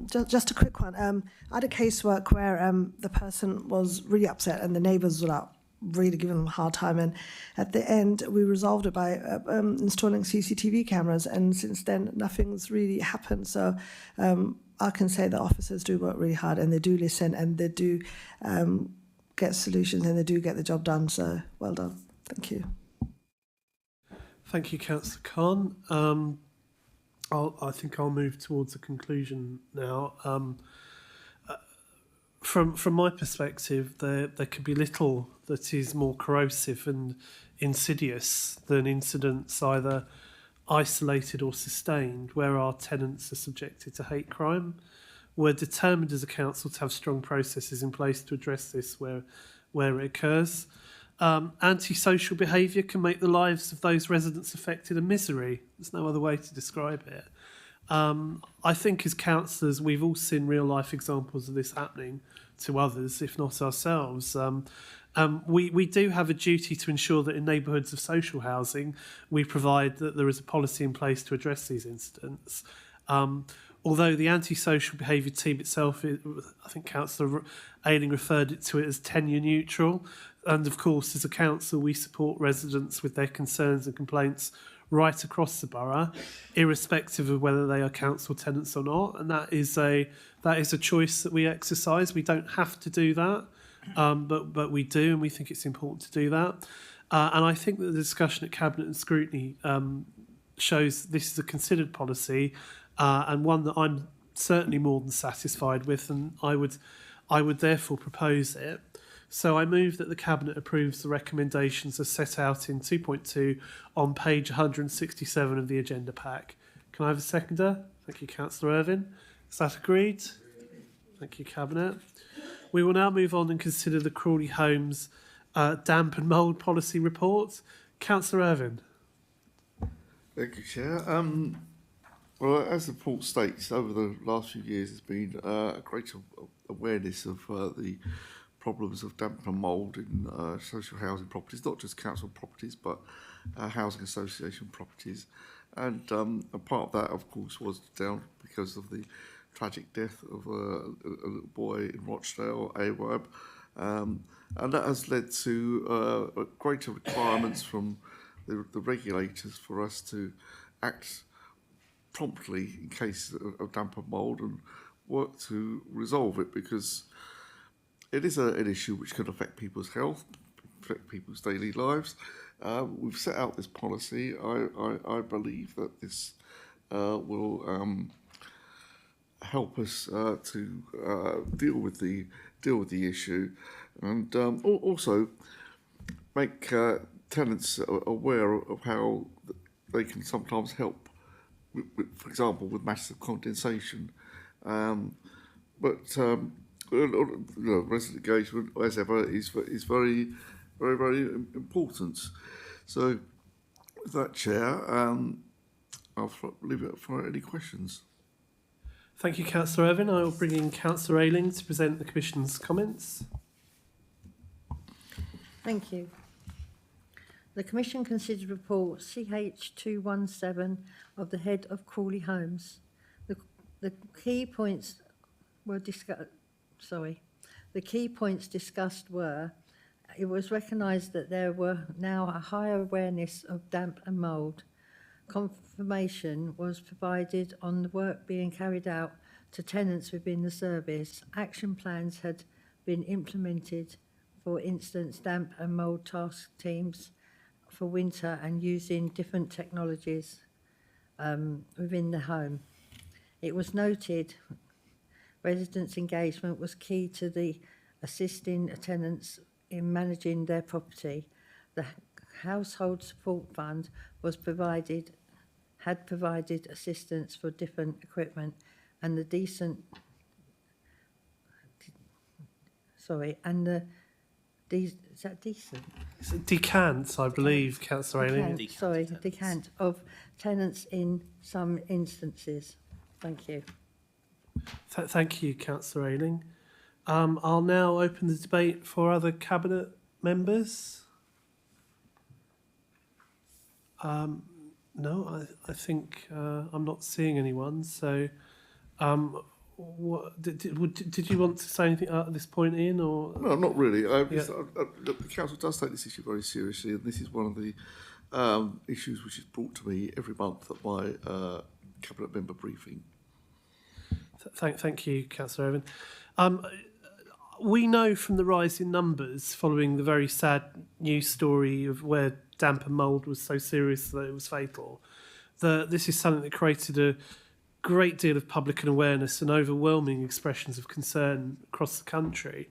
Just a quick one. I had a casework where the person was really upset and the neighbours were like really giving them a hard time, and at the end we resolved it by installing CCTV cameras, and since then nothing's really happened. So I can say that officers do work really hard, and they do listen, and they do get solutions, and they do get the job done. So well done. Thank you. Thank you, Councillor Khan. I think I'll move towards a conclusion now. From my perspective, there could be little that is more corrosive and insidious than incidents either isolated or sustained where our tenants are subjected to hate crime. We're determined as a council to have strong processes in place to address this where it occurs. Antisocial behaviour can make the lives of those residents affected a misery. There's no other way to describe it. I think as councillors, we've all seen real life examples of this happening to others, if not ourselves. We do have a duty to ensure that in neighbourhoods of social housing, we provide that there is a policy in place to address these incidents. Although the antisocial behaviour team itself, I think Councillor Ayling referred to it as tenure neutral. And of course, as a council, we support residents with their concerns and complaints right across the borough, irrespective of whether they are council tenants or not. And that is a choice that we exercise. We don't have to do that, but we do, and we think it's important to do that. And I think that the discussion at Cabinet and Scrutiny shows this is a considered policy, and one that I'm certainly more than satisfied with, and I would therefore propose it. So I move that the Cabinet approves the recommendations as set out in 2.2 on page 167 of the agenda pack. Can I have a seconder? Thank you, Councillor Irvine. Is that agreed? Thank you, Cabinet. We will now move on and consider the Crawley Homes damp and mould policy report. Councillor Irvine. Thank you, Chair. Well, as the report states, over the last few years there's been a greater awareness of the problems of damp and mould in social housing properties, not just council properties, but housing association properties. And a part of that, of course, was down because of the tragic death of a little boy in Rochdale, AWAB. And that has led to greater requirements from the regulators for us to act promptly in cases of damp and mould and work to resolve it, because it is an issue which can affect people's health, affect people's daily lives. We've set out this policy. I believe that this will help us to deal with the issue, and also make tenants aware of how they can sometimes help, for example, with matters of condensation. Resident engagement, as ever, is very, very, very important. So With that, Chair, I'll leave it for any questions. Thank you, Councillor Irvine. I will bring in Councillor Ayling to present the Commission's comments. Thank you. The Commission considered report CH217 of the head of Crawley Homes. The key points were discussed. The key points discussed were: it was recognised that there were now a higher awareness of damp and mould. Confirmation was provided on the work being carried out to tenants within the service. Action plans had been implemented, for instance, damp and mould task teams for winter and using different technologies within the home. It was noted residents' engagement was key to the assisting tenants in managing their property. The Household Support Fund had provided assistance for different equipment, and is that decent? It's a decant, I believe, Councillor Ayling. Decant of tenants in some instances. Thank you. Thank you, Councillor Ayling. I'll now open the debate for other Cabinet members. No, I think I'm not seeing anyone. So, what did you want to say anything at this point, Ian? Or No, not really. Yeah. Look, the council does take this issue very seriously, and this is one of the issues which is brought to me every month at my Cabinet member briefing. Thank you, Councillor Irvine. We know from the rise in numbers following the very sad news story of where damp and mould was so serious that it was fatal, that this is something that created a great deal of public awareness and overwhelming expressions of concern across the country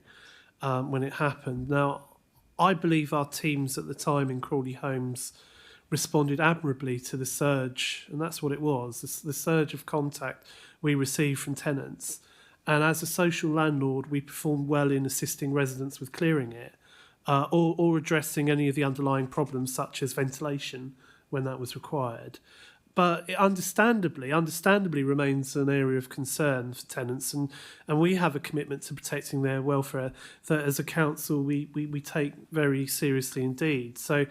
when it happened. Now, I believe our teams at the time in Crawley Homes responded admirably to the surge, and that's what it was, the surge of contact we received from tenants. And as a social landlord, we performed well in assisting residents with clearing it or addressing any of the underlying problems such as ventilation when that was required. But it understandably remains an area of concern for tenants, and we have a commitment to protecting their welfare that as a council we take very seriously indeed. So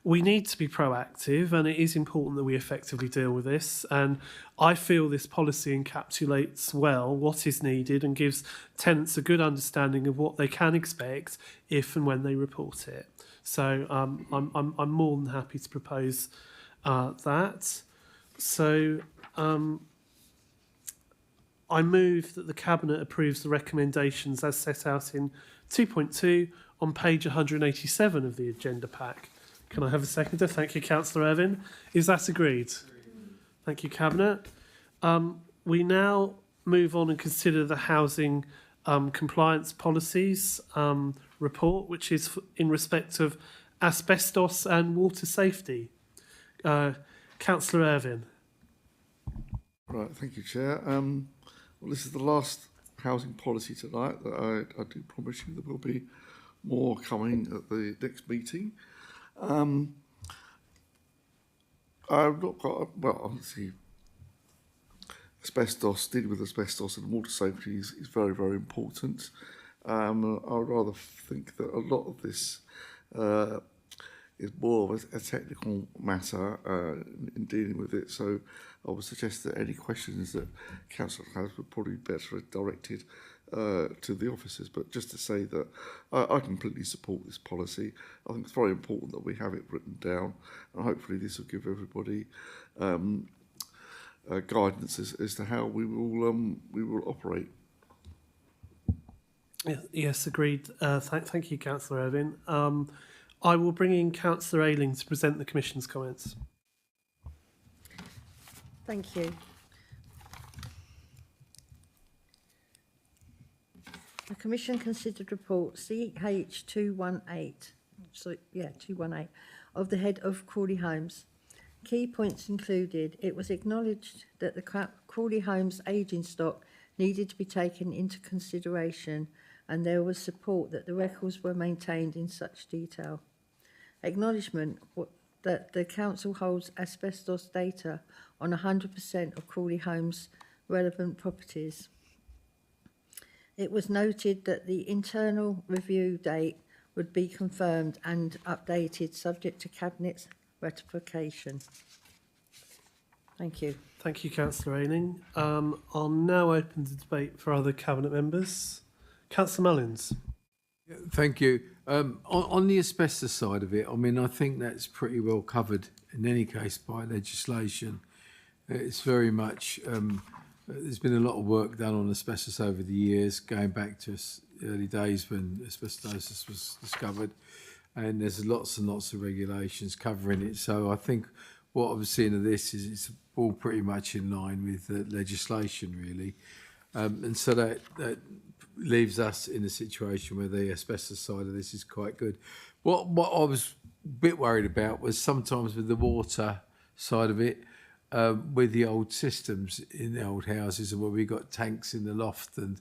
we need to be proactive, and it is important that we effectively deal with this. And I feel this policy encapsulates well what is needed and gives tenants a good understanding of what they can expect if and when they report it. So I'm more than happy to propose that. So I move that the Cabinet approves the recommendations as set out in 2.2 on page 187 of the agenda pack. Can I have a seconder? Thank you, Councillor Irvine. Is that agreed? Thank you, Cabinet. We now move on and consider the housing compliance policies report, which is in respect of asbestos and water safety. Councillor Irvine. Right, thank you, Chair. Well, this is the last housing policy tonight. That I do promise you there will be more coming at the next meeting. I've not got, well, obviously, dealing with asbestos and water safety is very, very important. I would rather think that a lot of this is more of a technical matter in dealing with it. So I would suggest that any questions that Council has would probably be better directed to the officers. But just to say that I completely support this policy. I think it's very important that we have it written down, and hopefully this will give everybody guidance as to how we will operate. Yes, agreed. Thank you, Councillor Irvine. I will bring in Councillor Ayling to present the Commission's comments. Thank you. The Commission considered report CH218, 218, of the head of Crawley Homes. Key points included: it was acknowledged that the Crawley Homes ageing stock needed to be taken into consideration, and there was support that the records were maintained in such detail. Acknowledgement that the council holds asbestos data on 100% of Crawley Homes' relevant properties. It was noted that the internal review date would be confirmed and updated subject to Cabinet's ratification. Thank you. Thank you, Councillor Ayling. I'll now open the debate for other Cabinet members. Councillor Mullins. Thank you. On the asbestos side of it, I mean, I think that's pretty well covered in any case by legislation. It's very much, there's been a lot of work done on asbestos over the years, going back to early days when asbestosis was discovered, and there's lots and lots of regulations covering it. So I think what I'm seeing of this is it's all pretty much in line with the legislation, really. And so that leaves us in a situation where the asbestos side of this is quite good. What I was a bit worried about was sometimes with the water side of it, with the old systems in the old houses where we got tanks in the loft and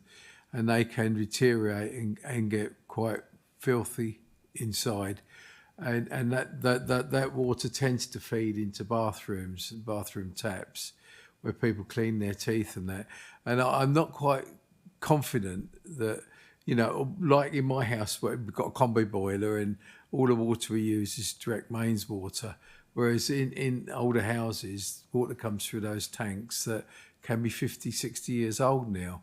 they can deteriorate and get quite filthy inside. And that water tends to feed into bathrooms and bathroom taps where people clean their teeth and that. And I'm not quite confident that, you know, like in my house where we've got a combi boiler and all the water we use is direct mains water, whereas in older houses, water comes through those tanks that can be 50, 60 years old now.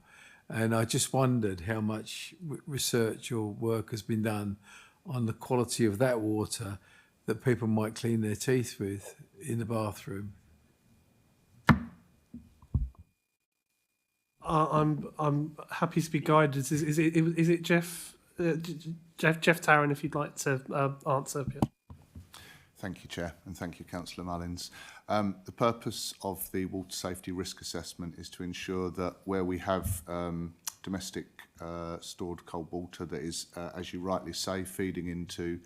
And I just wondered how much research or work has been done on the quality of that water that people might clean their teeth with in the bathroom. I'm happy to be guided. Is it Jeff Tarrant, if you'd like to answer? Thank you, Chair, and thank you, Councillor Mullins. The purpose of the water safety risk assessment is to ensure that where we have domestic stored cold water that is, as you rightly say, feeding into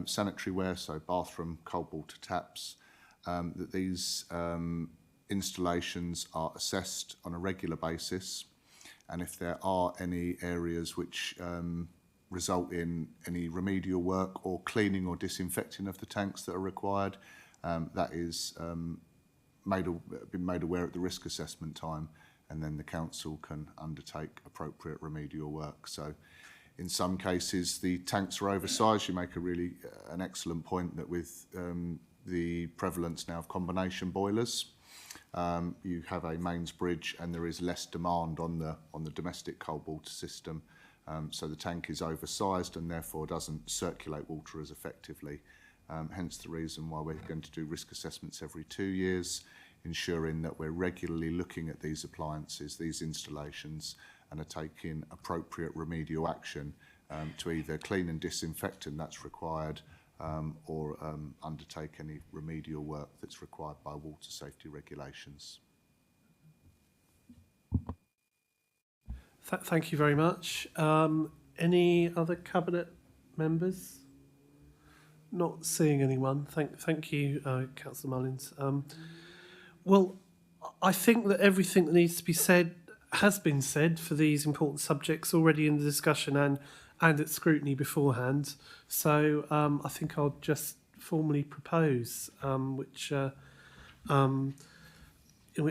sanitary ware, so bathroom cold water taps, that these installations are assessed on a regular basis, and if there are any areas which result in any remedial work or cleaning or disinfecting of the tanks that are required, that is been made aware at the risk assessment time, and then the council can undertake appropriate remedial work. So in some cases the tanks are oversized. You make an excellent point that with the prevalence now of combination boilers, you have a mains bridge and there is less demand on the domestic cold water system, so the tank is oversized and therefore doesn't circulate water as effectively. Hence the reason why we're going to do risk assessments every 2 years, ensuring that we're regularly looking at these appliances, these installations, and are taking appropriate remedial action to either clean and disinfect, and that's required, or undertake any remedial work that's required by water safety regulations. Thank you very much. Any other Cabinet members? Not seeing anyone. Thank you, Councillor Mullins. Well, I think that everything that needs to be said has been said for these important subjects already in the discussion and at scrutiny beforehand. So I think I'll just formally propose, in which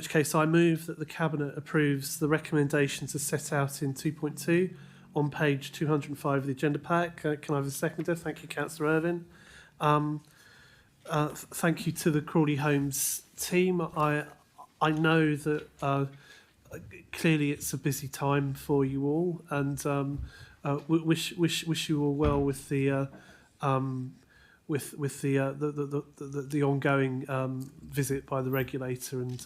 case I move that the Cabinet approves the recommendations as set out in 2.2 on page 205 of the agenda pack. Can I have a seconder? Thank you, Councillor Irvine. Thank you to the Crawley Homes team. I know that clearly it's a busy time for you all, and wish you all well with the ongoing visit by the regulator, and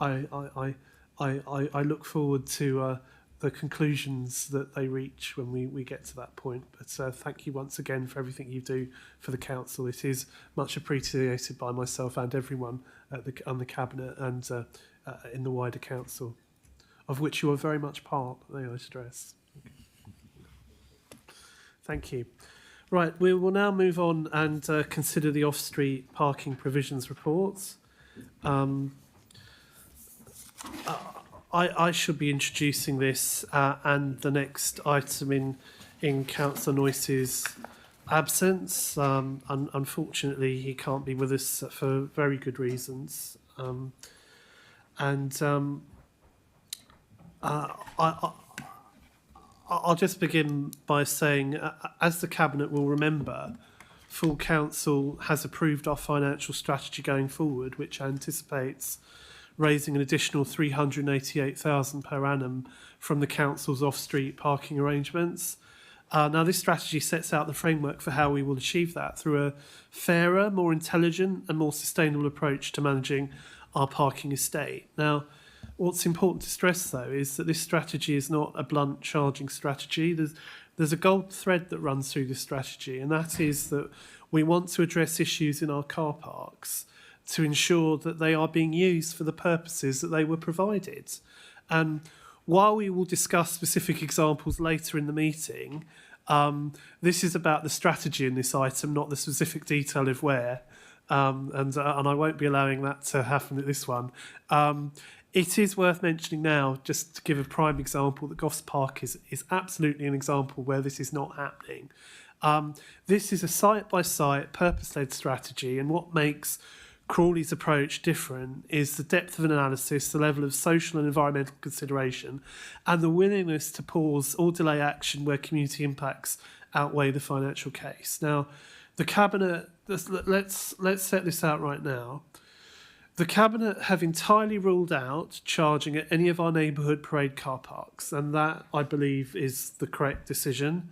I look forward to the conclusions that they reach when we get to that point. But thank you once again for everything you do for the council. It is much appreciated by myself and everyone on the Cabinet and in the wider council, of which you are very much part, may I stress. Thank you. Right, we will now move on and consider the off-street parking provisions reports. I should be introducing this and the next item in Councillor Noyce's absence. Unfortunately, he can't be with us for very good reasons. I'll just begin by saying, as the Cabinet will remember, full Council has approved our financial strategy going forward, which anticipates raising an additional £388,000 per annum from the Council's off-street parking arrangements. Now, this strategy sets out the framework for how we will achieve that through a fairer, more intelligent and more sustainable approach to managing our parking estate. Now, what's important to stress, though, is that this strategy is not a blunt charging strategy. There's a gold thread that runs through this strategy, and that is that we want to address issues in our car parks to ensure that they are being used for the purposes that they were provided. And while we will discuss specific examples later in the meeting, this is about the strategy in this item, not the specific detail of where. And I won't be allowing that to happen at this one. It is worth mentioning now, just to give a prime example, that Goffs Park is absolutely an example where this is not happening. This is a site-by-site, purpose-led strategy, and what makes Crawley's approach different is the depth of analysis, the level of social and environmental consideration, and the willingness to pause or delay action where community impacts outweigh the financial case. Now, the Cabinet, let's set this out right now. The Cabinet have entirely ruled out charging at any of our neighbourhood parade car parks, and that, I believe, is the correct decision.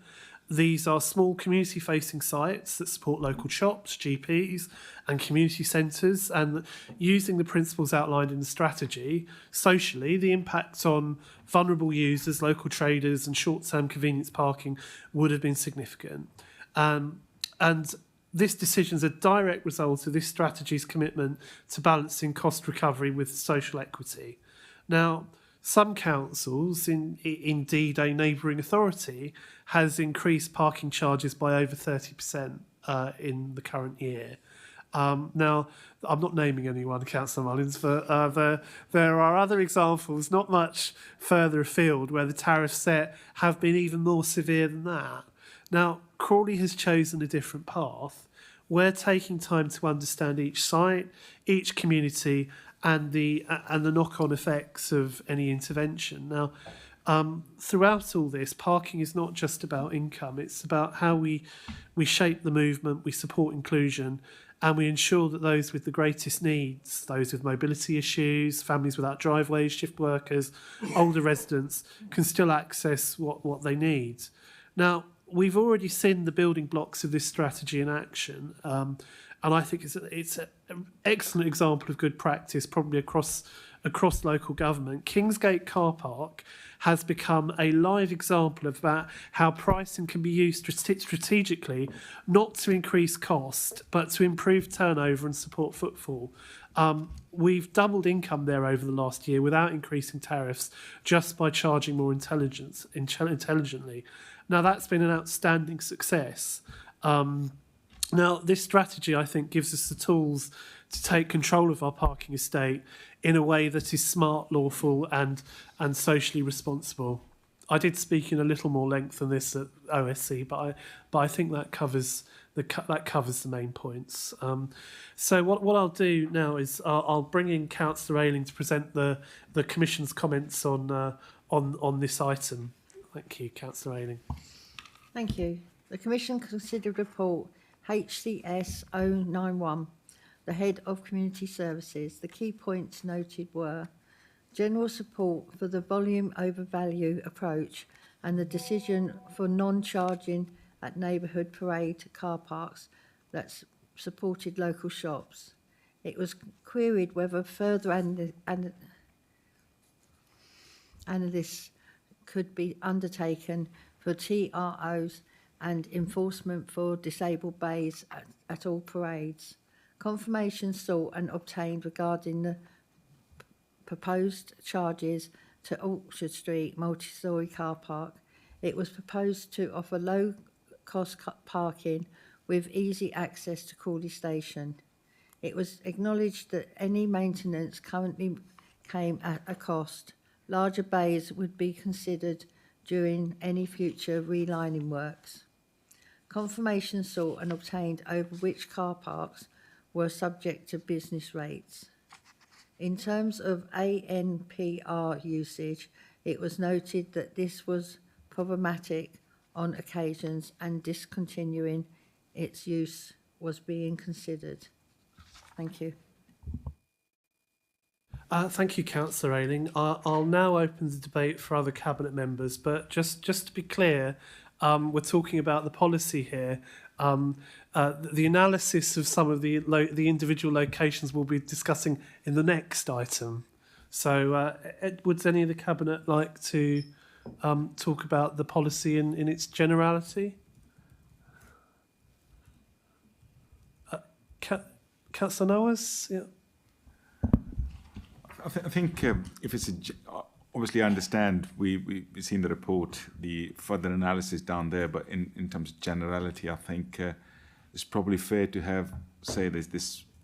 These are small community-facing sites that support local shops, GPs and community centres, and using the principles outlined in the strategy, socially, the impact on vulnerable users, local traders and short-term convenience parking would have been significant. And this decision is a direct result of this strategy's commitment to balancing cost recovery with social equity. Now, some councils, indeed a neighbouring authority, has increased parking charges by over 30% in the current year. Now, I'm not naming anyone, Councillor Mullins, but there are other examples not much further afield where the tariffs set have been even more severe than that. Now, Crawley has chosen a different path. We're taking time to understand each site, each community, and the knock-on effects of any intervention. Now, throughout all this, parking is not just about income. It's about how we shape the movement, we support inclusion, and we ensure that those with the greatest needs, those with mobility issues, families without driveways, shift workers, older residents, can still access what they need. Now, we've already seen the building blocks of this strategy in action, and I think it's an excellent example of good practice, probably across local government. Kingsgate Car Park has become a live example of that, how pricing can be used strategically, not to increase cost, but to improve turnover and support footfall. We've doubled income there over the last year without increasing tariffs, just by charging more intelligently. Now, that's been an outstanding success. Now, this strategy, I think, gives us the tools to take control of our parking estate in a way that is smart, lawful and socially responsible. I did speak in a little more length than this at OSC, but I think that covers the main points. So what I'll do now is I'll bring in Councillor Ayling to present the Commission's comments on this item. Thank you, Councillor Ayling. Thank you. The Commission considered report HCS 091, the Head of Community Services. The key points noted were general support for the volume over value approach and the decision for non-charging at neighbourhood parade car parks that supported local shops. It was queried whether further analysis could be undertaken for TROs and enforcement for disabled bays at all parades. Confirmation sought and obtained regarding the proposed charges to Orchard Street multi-storey car park. It was proposed to offer low-cost parking with easy access to Crawley Station. It was acknowledged that any maintenance currently came at a cost. Larger bays would be considered during any future relining works. Confirmation sought and obtained over which car parks were subject to business rates. In terms of ANPR usage, it was noted that this was problematic on occasions and discontinuing its use was being considered. Thank you. Thank you, Councillor Ayling. I'll now open the debate for other Cabinet members, but just to be clear, we're talking about the policy here. The analysis of some of the individual locations we'll be discussing in the next item. So would any of the Cabinet like to talk about the policy in its generality? Councillor Knowles? Yeah. I think if it's obviously I understand we've seen the report, the further analysis down there, but in terms of generality, I think it's probably fair to say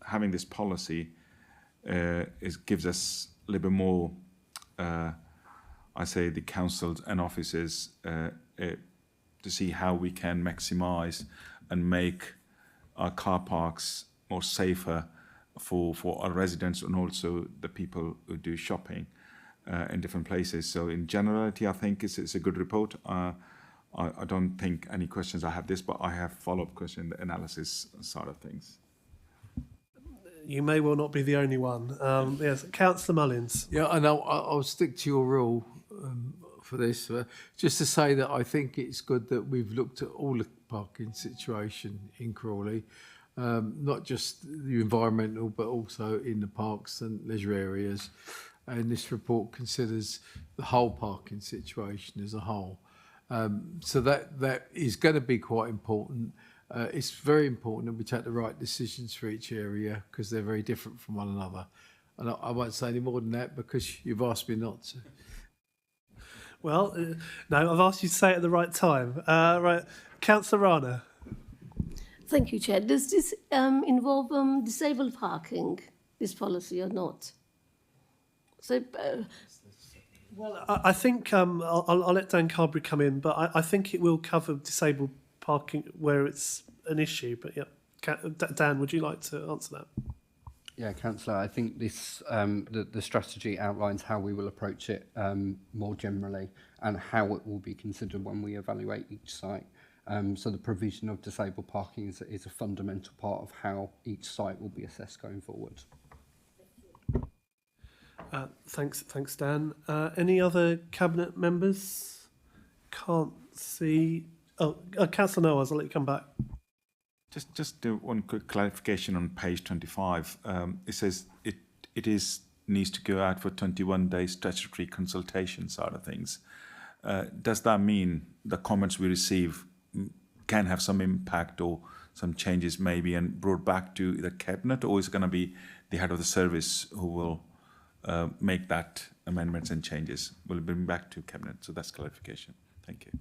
having this policy gives us a little bit more, I say the councils and offices to see how we can maximise and make our car parks more safer for our residents and also the people who do shopping in different places. So in generality, I think it's a good report. I don't think any questions I have this, but I have follow-up question, the analysis side of things. You may well not be the only one. Yes, Councillor Mullins. Yeah, and I'll stick to your rule for this. Just to say that I think it's good that we've looked at all the parking situation in Crawley, not just the environmental, but also in the parks and leisure areas. And this report considers the whole parking situation as a whole. So that is going to be quite important. It's very important that we take the right decisions for each area because they're very different from one another. And I won't say any more than that because you've asked me not to. Well, no, I've asked you to say it at the right time. Right, Councillor Rana. Thank you, Chair. Does this involve disabled parking, this policy, or not? So, well, I think I'll let Dan Carberry come in, but I think it will cover disabled parking where it's an issue. But yeah, Dan, would you like to answer that? Yeah, Councillor, I think this the strategy outlines how we will approach it more generally and how it will be considered when we evaluate each site. So the provision of disabled parking is a fundamental part of how each site will be assessed going forward. Thanks, Dan. Any other Cabinet members? Can't see. Oh, Councillor Knowles, I'll let you come back. Just one quick clarification on page 25. It says it needs to go out for 21 days statutory consultation side of things. Does that mean the comments we receive can have some impact or some changes maybe and brought back to the Cabinet, or is it going to be the head of the service who will make that amendments and changes? Will it bring back to Cabinet? So that's clarification. Thank you.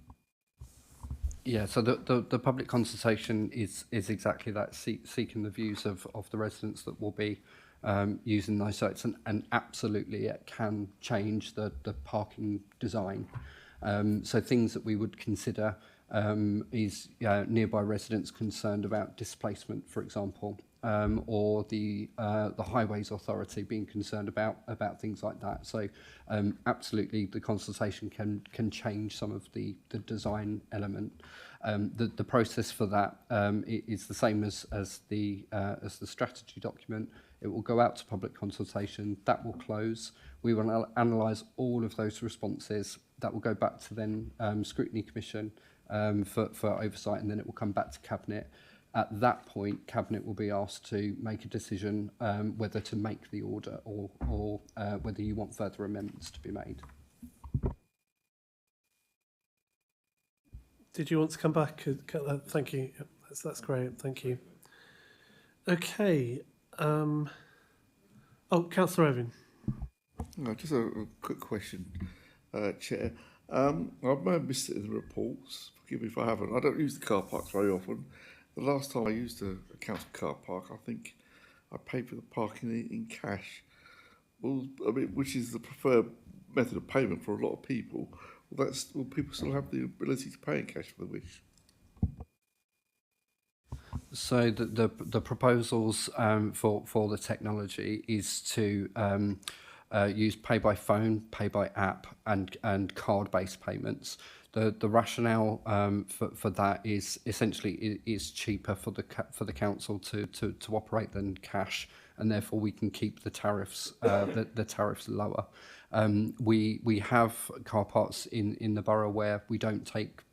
Yeah, so the public consultation is exactly that, seeking the views of the residents that will be using those sites, and absolutely it can change the parking design. So things that we would consider is nearby residents concerned about displacement, for example, or the Highways Authority being concerned about things like that. So absolutely, the consultation can change some of the design element. The process for that is the same as the strategy document. It will go out to public consultation. That will close. We will analyse all of those responses. That will go back to then Scrutiny Commission for oversight, and then it will come back to Cabinet. At that point, Cabinet will be asked to make a decision whether to make the order or whether you want further amendments to be made. Did you want to come back? Thank you. Yep, that's great. Thank you. Okay. Councillor Owen. No, just a quick question, Chair. I may have missed it in the reports. Forgive me if I haven't. I don't use the car parks very often. The last time I used a council car park, I think I paid for the parking in cash. Well, I mean, which is the preferred method of payment for a lot of people. Will people still have the ability to pay in cash if they wish? So the proposals for the technology is to use pay by phone, pay by app, and card-based payments. The rationale for that is essentially it is cheaper for the council to operate than cash, and therefore we can keep the tariffs the tariffs lower. We have car parks in the borough where we don't take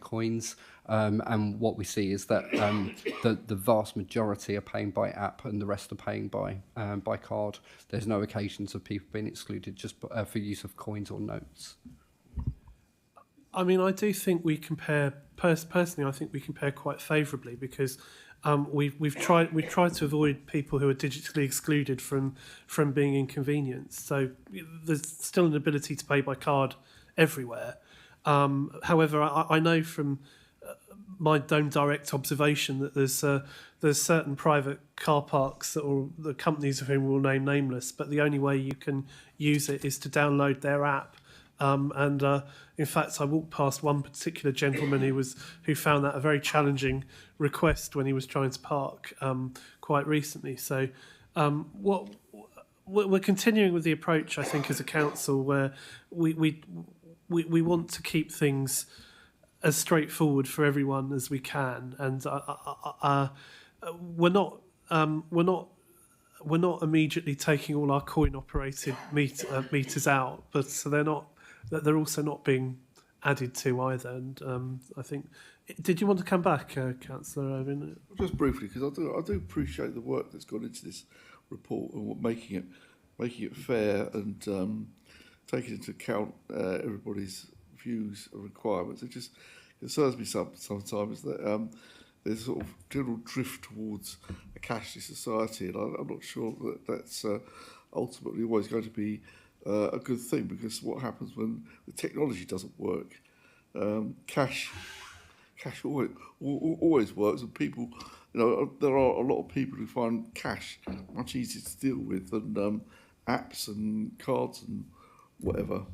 coins, and what we see is that the vast majority are paying by app and the rest are paying by card. There's no occasions of people being excluded just for use of coins or notes. I mean, I do think we compare personally. I think we compare quite favourably because we've tried to avoid people who are digitally excluded from being inconvenienced. So there's still an ability to pay by card everywhere. However, I know from my own direct observation that there's certain private car parks or the companies of whom we'll name nameless, but the only way you can use it is to download their app. In fact, I walked past one particular gentleman who found that a very challenging request when he was trying to park quite recently. So, we're continuing with the approach, I think, as a council, where we want to keep things as straightforward for everyone as we can, and we're not immediately taking all our coin-operated meters out, but so they're also not being added to either. And I think, did you want to come back, Councillor Irving? Just briefly, because I do appreciate the work that's gone into this report and making it fair and taking into account everybody's views and requirements. It just concerns me sometimes that there's sort of general drift towards a cashless society, and I'm not sure that that's ultimately always going to be a good thing, because what happens when the technology doesn't work? Cash always works, and people, there are a lot of people who find cash much easier to deal with than apps and cards and whatever.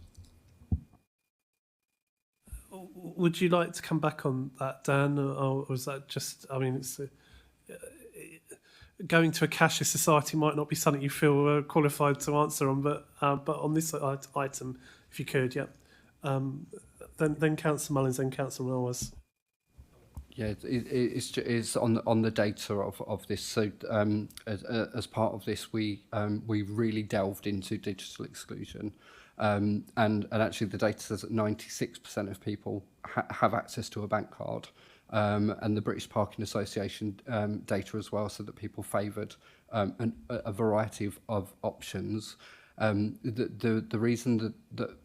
Would you like to come back on that, Dan, or was that just? I mean, it's going to a cashless society might not be something you feel qualified to answer on, but on this item, if you could, yeah. Then Councillor Mullins, then Councillor Wells. Yeah, it's on the data of this. So as part of this, we really delved into digital exclusion, and actually the data says that 96% of people have access to a bank card. And the British Parking Association data as well, so that people favoured a variety of options. The reason that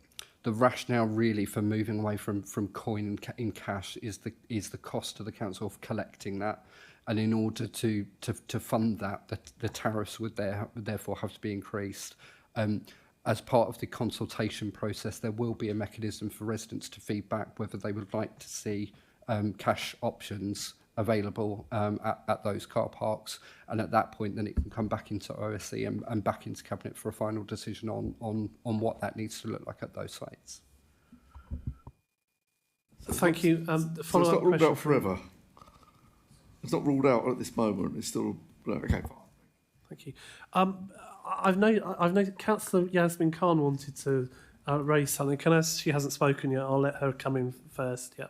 the rationale really for moving away from coin in cash is the cost to the council of collecting that, and in order to fund that, the tariffs would therefore have to be increased. As part of the consultation process, there will be a mechanism for residents to feedback whether they would like to see cash options available at those car parks, and at that point then it can come back into OSC and back into Cabinet for a final decision on what that needs to look like at those sites. Thank you. So it's not ruled out forever. It's not ruled out at this moment. It's still okay. Fine. Thank you. I've noted Councillor Yasmin Khan wanted to raise something. As she hasn't spoken yet, I'll let her come in first. Yeah.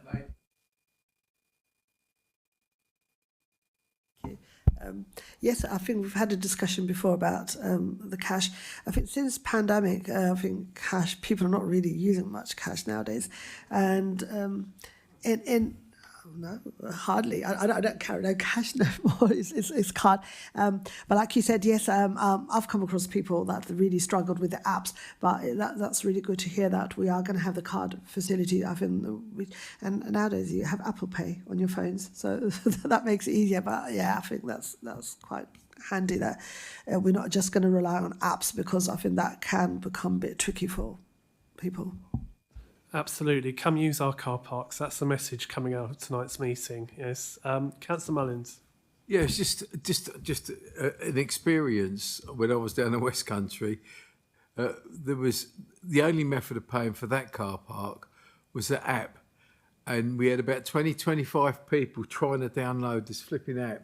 Yes, I think we've had a discussion before about the cash. I think since pandemic, I think people are not really using much cash nowadays, and no, hardly. I don't carry no cash no more. It's card. But like you said, yes, I've come across people that really struggled with the apps. But that's really good to hear that we are going to have the card facility. I think, and nowadays you have Apple Pay on your phones, so that makes it easier. But yeah, I think that's quite handy that we're not just going to rely on apps, because I think that can become a bit tricky for people. Absolutely. Come use our car parks. That's the message coming out of tonight's meeting. Yes. Councillor Mullins. Yeah, it's just an experience when I was down the West Country. There was the only method of paying for that car park was the app, and we had about 25 people trying to download this flipping app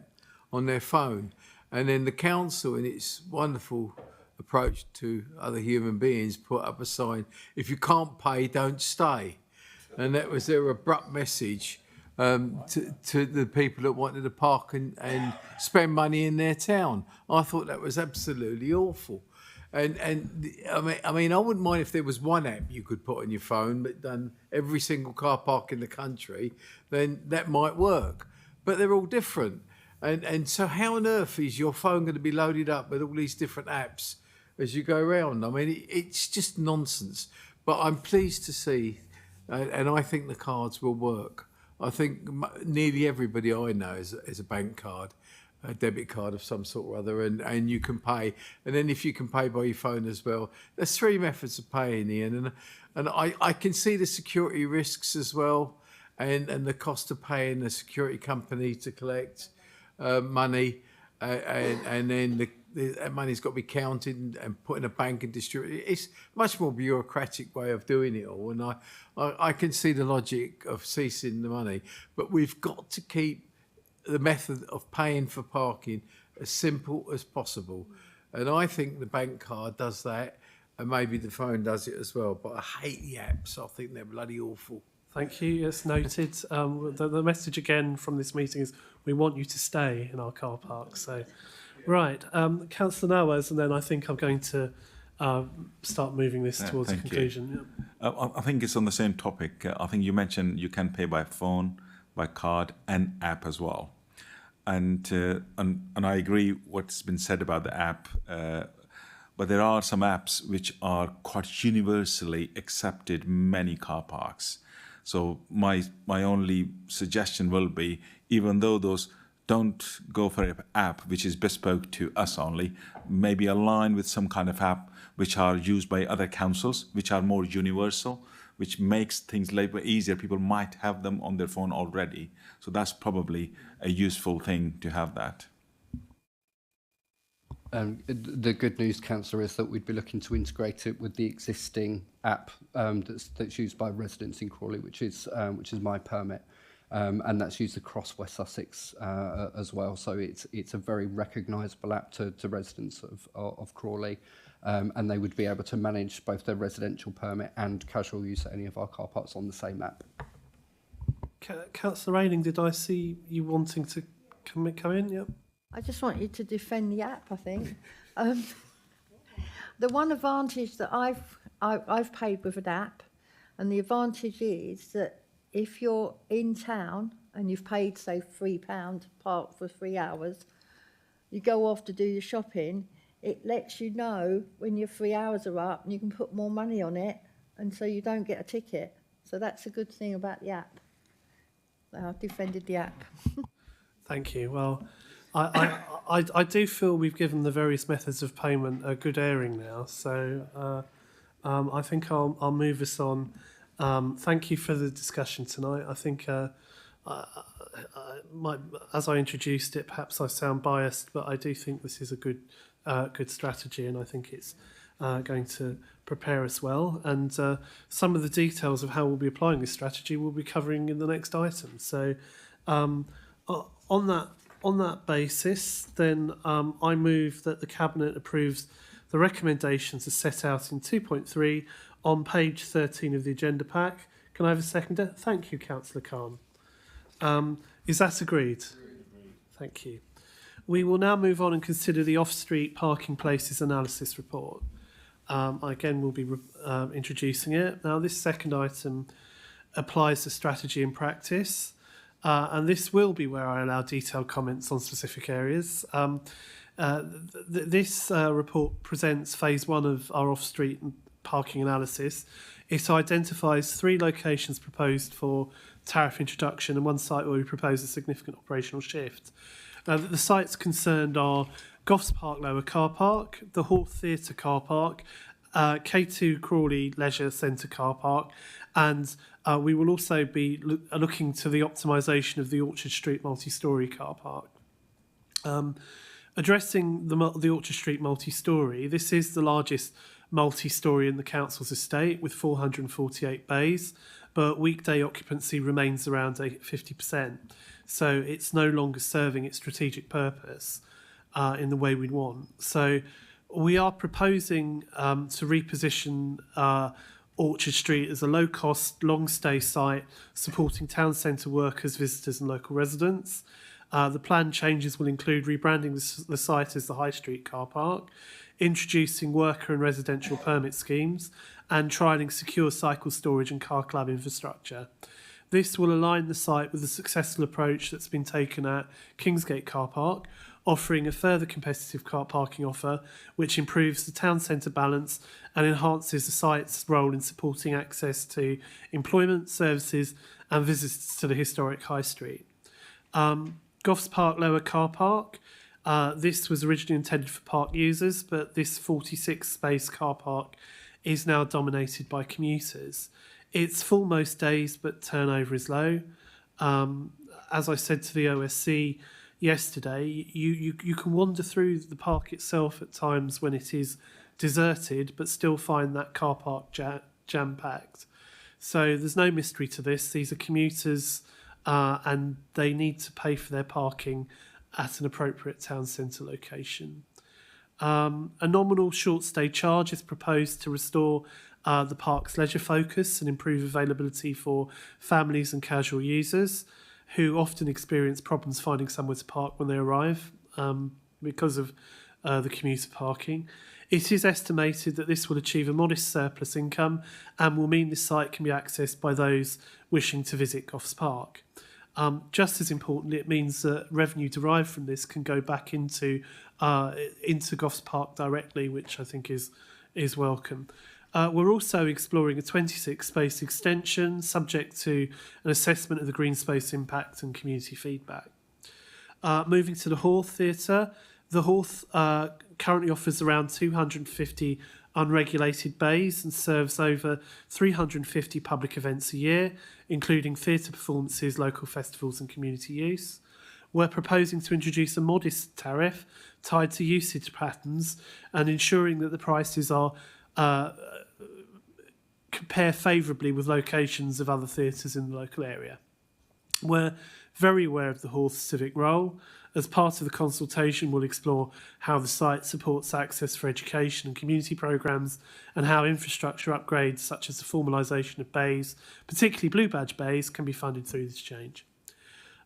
on their phone. And then the council, in its wonderful approach to other human beings, put up a sign, if you can't pay, don't stay. And that was their abrupt message to the people that wanted to park and spend money in their town. I thought that was absolutely awful. And I mean, I wouldn't mind if there was one app you could put on your phone, but done every single car park in the country, then that might work. But they're all different. And so how on earth is your phone going to be loaded up with all these different apps as you go around? I mean, it's just nonsense. But I'm pleased to see, and I think the cards will work. I think nearly everybody I know is a bank card, a debit card of some sort or other, and you can pay. And then if you can pay by your phone as well, there's three methods of paying, Ian. And I can see the security risks as well, and the cost of paying a security company to collect money, and then that money's got to be counted and put in a bank and distributed. It's a much more bureaucratic way of doing it all, and I can see the logic of ceasing the money, but we've got to keep the method of paying for parking as simple as possible. And I think the bank card does that, and maybe the phone does it as well, but I hate the apps. I think they're bloody awful. Thank you. Yes, noted. The message again from this meeting is we want you to stay in our car parks. So, right, Councillor Nawaz, and then I think I'm going to start moving this towards a conclusion. Yeah. I think it's on the same topic. I think you mentioned you can pay by phone, by card, and app as well. And I agree what's been said about the app. But there are some apps which are quite universally accepted in many car parks. So my only suggestion will be, even though those don't go for an app which is bespoke to us only, maybe align with some kind of app which are used by other councils, which are more universal, which makes things a little bit easier. People might have them on their phone already. So that's probably a useful thing to have that. The good news, Councillor, is that we'd be looking to integrate it with the existing app that's used by residents in Crawley, which is My Permit, and that's used across West Sussex as well. So it's a very recognisable app to residents of Crawley, and they would be able to manage both their residential permit and casual use at any of our car parks on the same app. Councillor Ayling, did I see you wanting to come in? Yep. I just want you to defend the app, I think. The one advantage that I've paid with an app, and the advantage is that if you're in town and you've paid, say, £3 to park for 3 hours, you go off to do your shopping, it lets you know when your 3 hours are up and you can put more money on it, and so you don't get a ticket. So that's a good thing about the app. I've defended the app. Thank you. Well, I do feel we've given the various methods of payment a good airing now, so I think I'll move us on. Thank you for the discussion tonight. I think, as I introduced it, perhaps I sound biased, but I do think this is a good strategy, and I think it's going to prepare us well. And some of the details of how we'll be applying this strategy we'll be covering in the next item. So on that basis, then I move that the Cabinet approves the recommendations as set out in 2.3 on page 13 of the agenda pack. Can I have a seconder? Thank you, Councillor Khan. Is that agreed? Thank you. We will now move on and consider the off-street parking places analysis report. Again, we'll be introducing it. Now, this second item applies to strategy and practice. And this will be where I allow detailed comments on specific areas. This report presents phase 1 of our off-street parking analysis. It identifies 3 locations proposed for tariff introduction and 1 site where we propose a significant operational shift. The sites concerned are Goffs Park Lower Car Park, the Hawth Theatre Car Park, K2 Crawley Leisure Centre Car Park, and we will also be looking to the optimisation of the Orchard Street multi-storey car park. Addressing the Orchard Street multi-storey, this is the largest multi-storey in the council's estate with 448 bays, but weekday occupancy remains around 50%. So it's no longer serving its strategic purpose in the way we'd want. So we are proposing to reposition Orchard Street as a low-cost, long-stay site supporting town centre workers, visitors and local residents. The planned changes will include rebranding the site as the High Street car park, introducing worker and residential permit schemes, and trialling secure cycle storage and car club infrastructure. This will align the site with the successful approach that's been taken at Kingsgate Car Park, offering a further competitive car parking offer which improves the town centre balance and enhances the site's role in supporting access to employment, services and visits to the historic High Street. Goffs Park Lower Car Park. This was originally intended for park users, but this 46 space car park is now dominated by commuters. It's full most days, but turnover is low. As I said to the OSC yesterday, you can wander through the park itself at times when it is deserted, but still find that car park jam-packed. So there's no mystery to this. These are commuters and they need to pay for their parking at an appropriate town centre location. A nominal short stay charge is proposed to restore the park's leisure focus and improve availability for families and casual users who often experience problems finding somewhere to park when they arrive because of the commuter parking. It is estimated that this will achieve a modest surplus income and will mean this site can be accessed by those wishing to visit Goffs Park. Just as importantly, it means that revenue derived from this can go back into Goffs Park directly, which I think is welcome. We're also exploring a 26 space extension subject to an assessment of the green space impact and community feedback. Moving to the Hawth Theatre, the Hawth currently offers around 250 unregulated bays and serves over 350 public events a year, including theatre performances, local festivals and community use. We're proposing to introduce a modest tariff tied to usage patterns and ensuring that the prices are compare favourably with locations of other theatres in the local area. We're very aware of the Hawth civic role. As part of the consultation, we'll explore how the site supports access for education and community programmes and how infrastructure upgrades such as the formalisation of bays, particularly blue badge bays, can be funded through this change.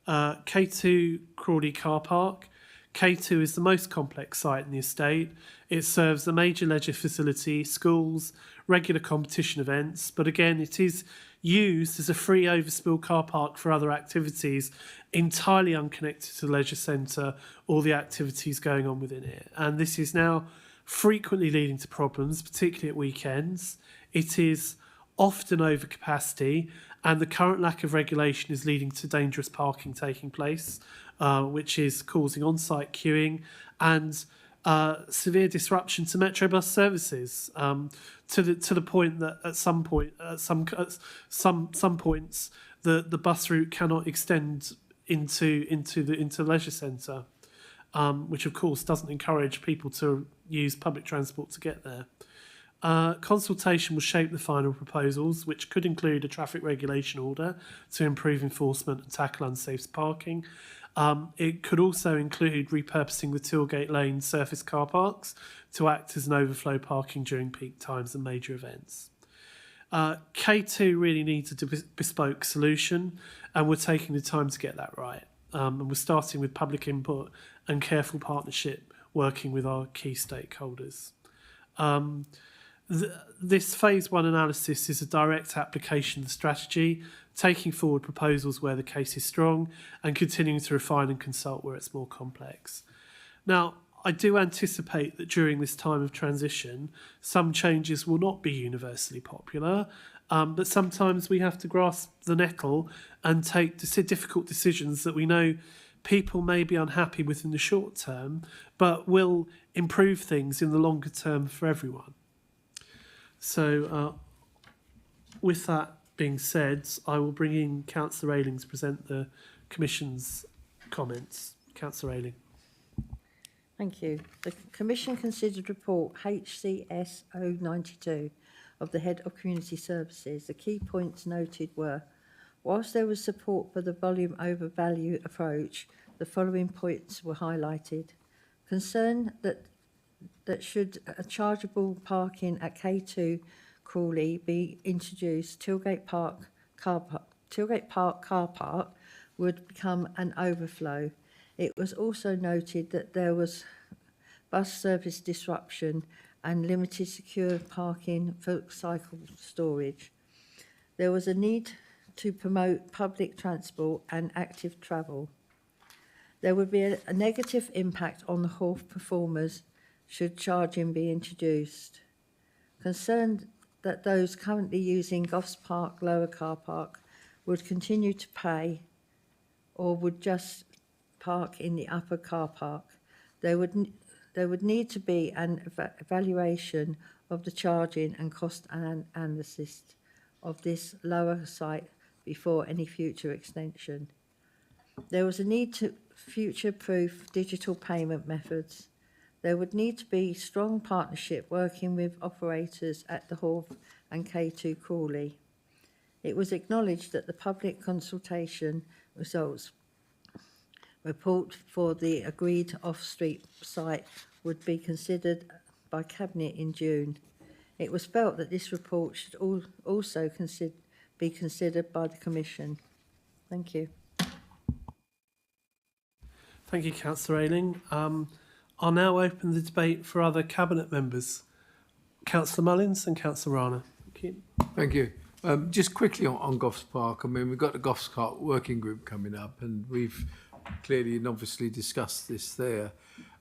K2 Crawley Car Park. K2 is the most complex site in the estate. It serves a major leisure facility, schools, regular competition events, but again it is used as a free overspill car park for other activities entirely unconnected to the leisure centre or the activities going on within it. And this is now frequently leading to problems, particularly at weekends. It is often over capacity, and the current lack of regulation is leading to dangerous parking taking place, which is causing on-site queuing and severe disruption to Metrobus services, to the point that at some points the bus route cannot extend into the leisure centre, which of course doesn't encourage people to use public transport to get there. Consultation will shape the final proposals, which could include a traffic regulation order to improve enforcement and tackle unsafe parking. It could also include repurposing the Tilgate Lane surface car parks to act as an overflow parking during peak times and major events. K2 really needs a bespoke solution, and we're taking the time to get that right. And we're starting with public input and careful partnership, working with our key stakeholders. This phase one analysis is a direct application of the strategy, taking forward proposals where the case is strong and continuing to refine and consult where it's more complex. Now, I do anticipate that during this time of transition, some changes will not be universally popular, but sometimes we have to grasp the nettle and take difficult decisions that we know people may be unhappy with in the short term, but will improve things in the longer term for everyone. So with that being said, I will bring in Councillor Ayling to present the Commission's comments. Councillor Ayling. Thank you. The Commission considered report HCS 092 of the Head of Community Services. The key points noted were, whilst there was support for the volume over value approach, the following points were highlighted. Concern that should a chargeable parking at K2 Crawley be introduced, Tilgate Park car park would become an overflow. It was also noted that there was bus service disruption and limited secure parking for cycle storage. There was a need to promote public transport and active travel. There would be a negative impact on the Hawth performers should charging be introduced. Concerned that those currently using Goffs Park lower car park would continue to pay or would just park in the upper car park. There would need to be an evaluation of the charging and cost analysis of this lower site before any future extension. There was a need to future-proof digital payment methods. There would need to be strong partnership working with operators at the Hawth and K2 Crawley. It was acknowledged that the public consultation results report for the agreed off-street site would be considered by Cabinet in June. It was felt that this report should also be considered by the Commission. Thank you. Thank you, Councillor Ayling. I'll now open the debate for other Cabinet members. Councillor Mullins and Councillor Rana. Thank you. Thank you. Just quickly on Goffs Park, I mean, we've got the Goffs Park working group coming up, and we've clearly and obviously discussed this there.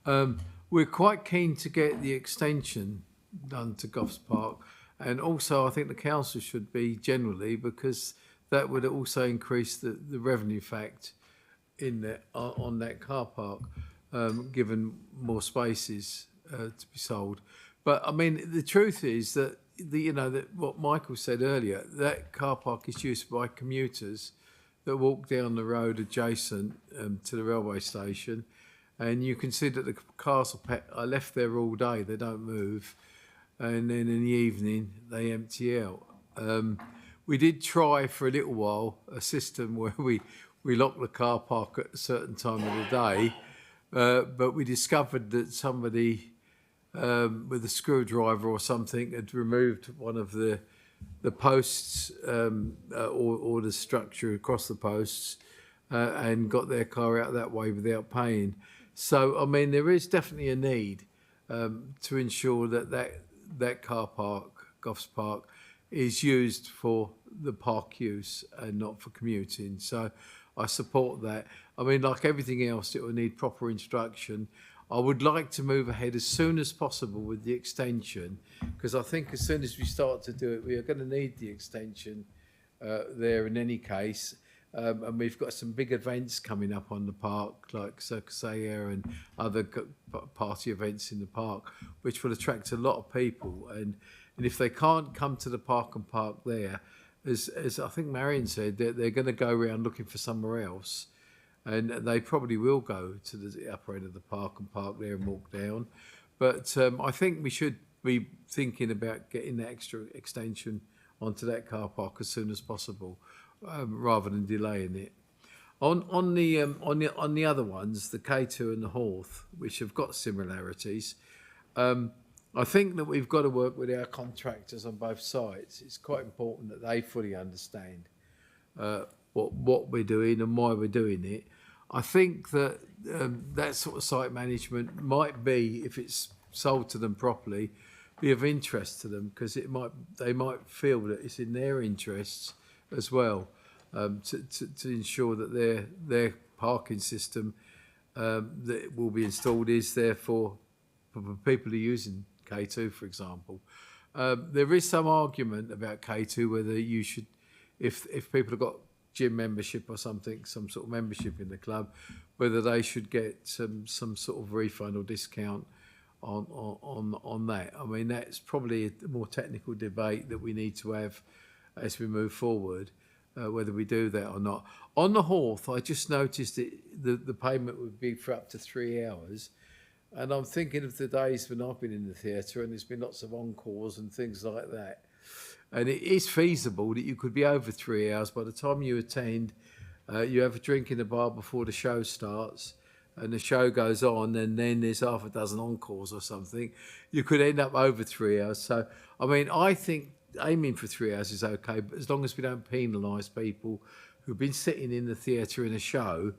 We're quite keen to get the extension done to Goffs Park, and also I think the council should be generally, because that would also increase the revenue fact in that on that car park, given more spaces to be sold. But I mean, the truth is that that what Michael said earlier, that car park is used by commuters that walk down the road adjacent to the railway station, and you can see that the cars are left there all day, they don't move, and then in the evening they empty out. We did try for a little while a system where we lock the car park at a certain time of the day, but we discovered that somebody with a screwdriver or something had removed one of the posts or the structure across the posts and got their car out that way without paying. So, I mean, there is definitely a need to ensure that car park, Goffs Park, is used for the park use and not for commuting. So I support that. I mean, like everything else, it will need proper instruction. I would like to move ahead as soon as possible with the extension, because I think as soon as we start to do it, we are going to need the extension there in any case. And we've got some big events coming up on the park, like Circus Air and other party events in the park, which will attract a lot of people. And if they can't come to the park and park there, as I think Marion said, they're going to go around looking for somewhere else. And they probably will go to the upper end of the park and park there and walk down. But I think we should be thinking about getting that extra extension onto that car park as soon as possible, rather than delaying it. On the other ones, the K2 and the Hawth, which have got similarities, I think that we've got to work with our contractors on both sides. It's quite important that they fully understand what we're doing and why we're doing it. I think that that sort of site management might be, if it's sold to them properly, be of interest to them, because they might feel that it's in their interests as well to ensure that their parking system that will be installed is there for people who are using K2, for example. There is some argument about K2 whether you should, if people have got gym membership or something, some sort of membership in the club, whether they should get some sort of refund or discount on that. I mean, that's probably a more technical debate that we need to have as we move forward, whether we do that or not. On the Hawth, I just noticed that the payment would be for up to 3 hours. And I'm thinking of the days when I've been in the theatre and there's been lots of encores and things like that. And it is feasible that you could be over 3 hours. By the time you attend, you have a drink in the bar before the show starts, and the show goes on, and then there's half a dozen encores or something. You could end up over 3 hours. So, I mean, I think aiming for 3 hours is okay, but as long as we don't penalise people who've been sitting in the theatre in a show,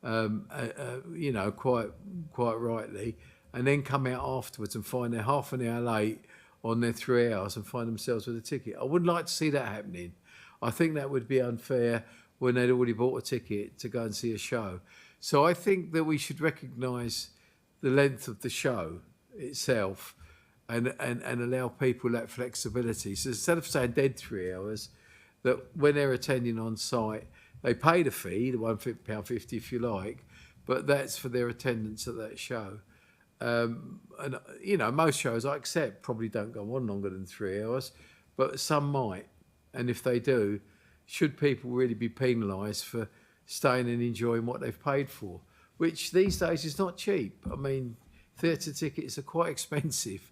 you know, quite rightly, and then come out afterwards and find they're half an hour late on their 3 hours and find themselves with a ticket. I wouldn't like to see that happening. I think that would be unfair when they'd already bought a ticket to go and see a show. So I think that we should recognise the length of the show itself and allow people that flexibility. So instead of saying dead 3 hours, that when they're attending on site, they pay the fee, the £1.50 if you like, but that's for their attendance at that show. And, you know, most shows I accept probably don't go on longer than 3 hours, but some might. And if they do, should people really be penalised for staying and enjoying what they've paid for? Which these days is not cheap. I mean, theatre tickets are quite expensive.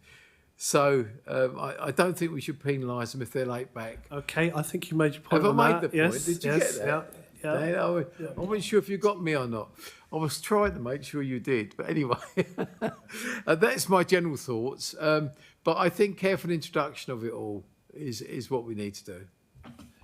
So I don't think we should penalise them if they're late back. Okay, I think you made your point. Have on I that. made the Yes, point? Did you yes, get that? Yeah. I wasn't sure if you got me or not. I was trying to make sure you did. But anyway, that's my general thoughts. But I think careful introduction of it all is what we need to do.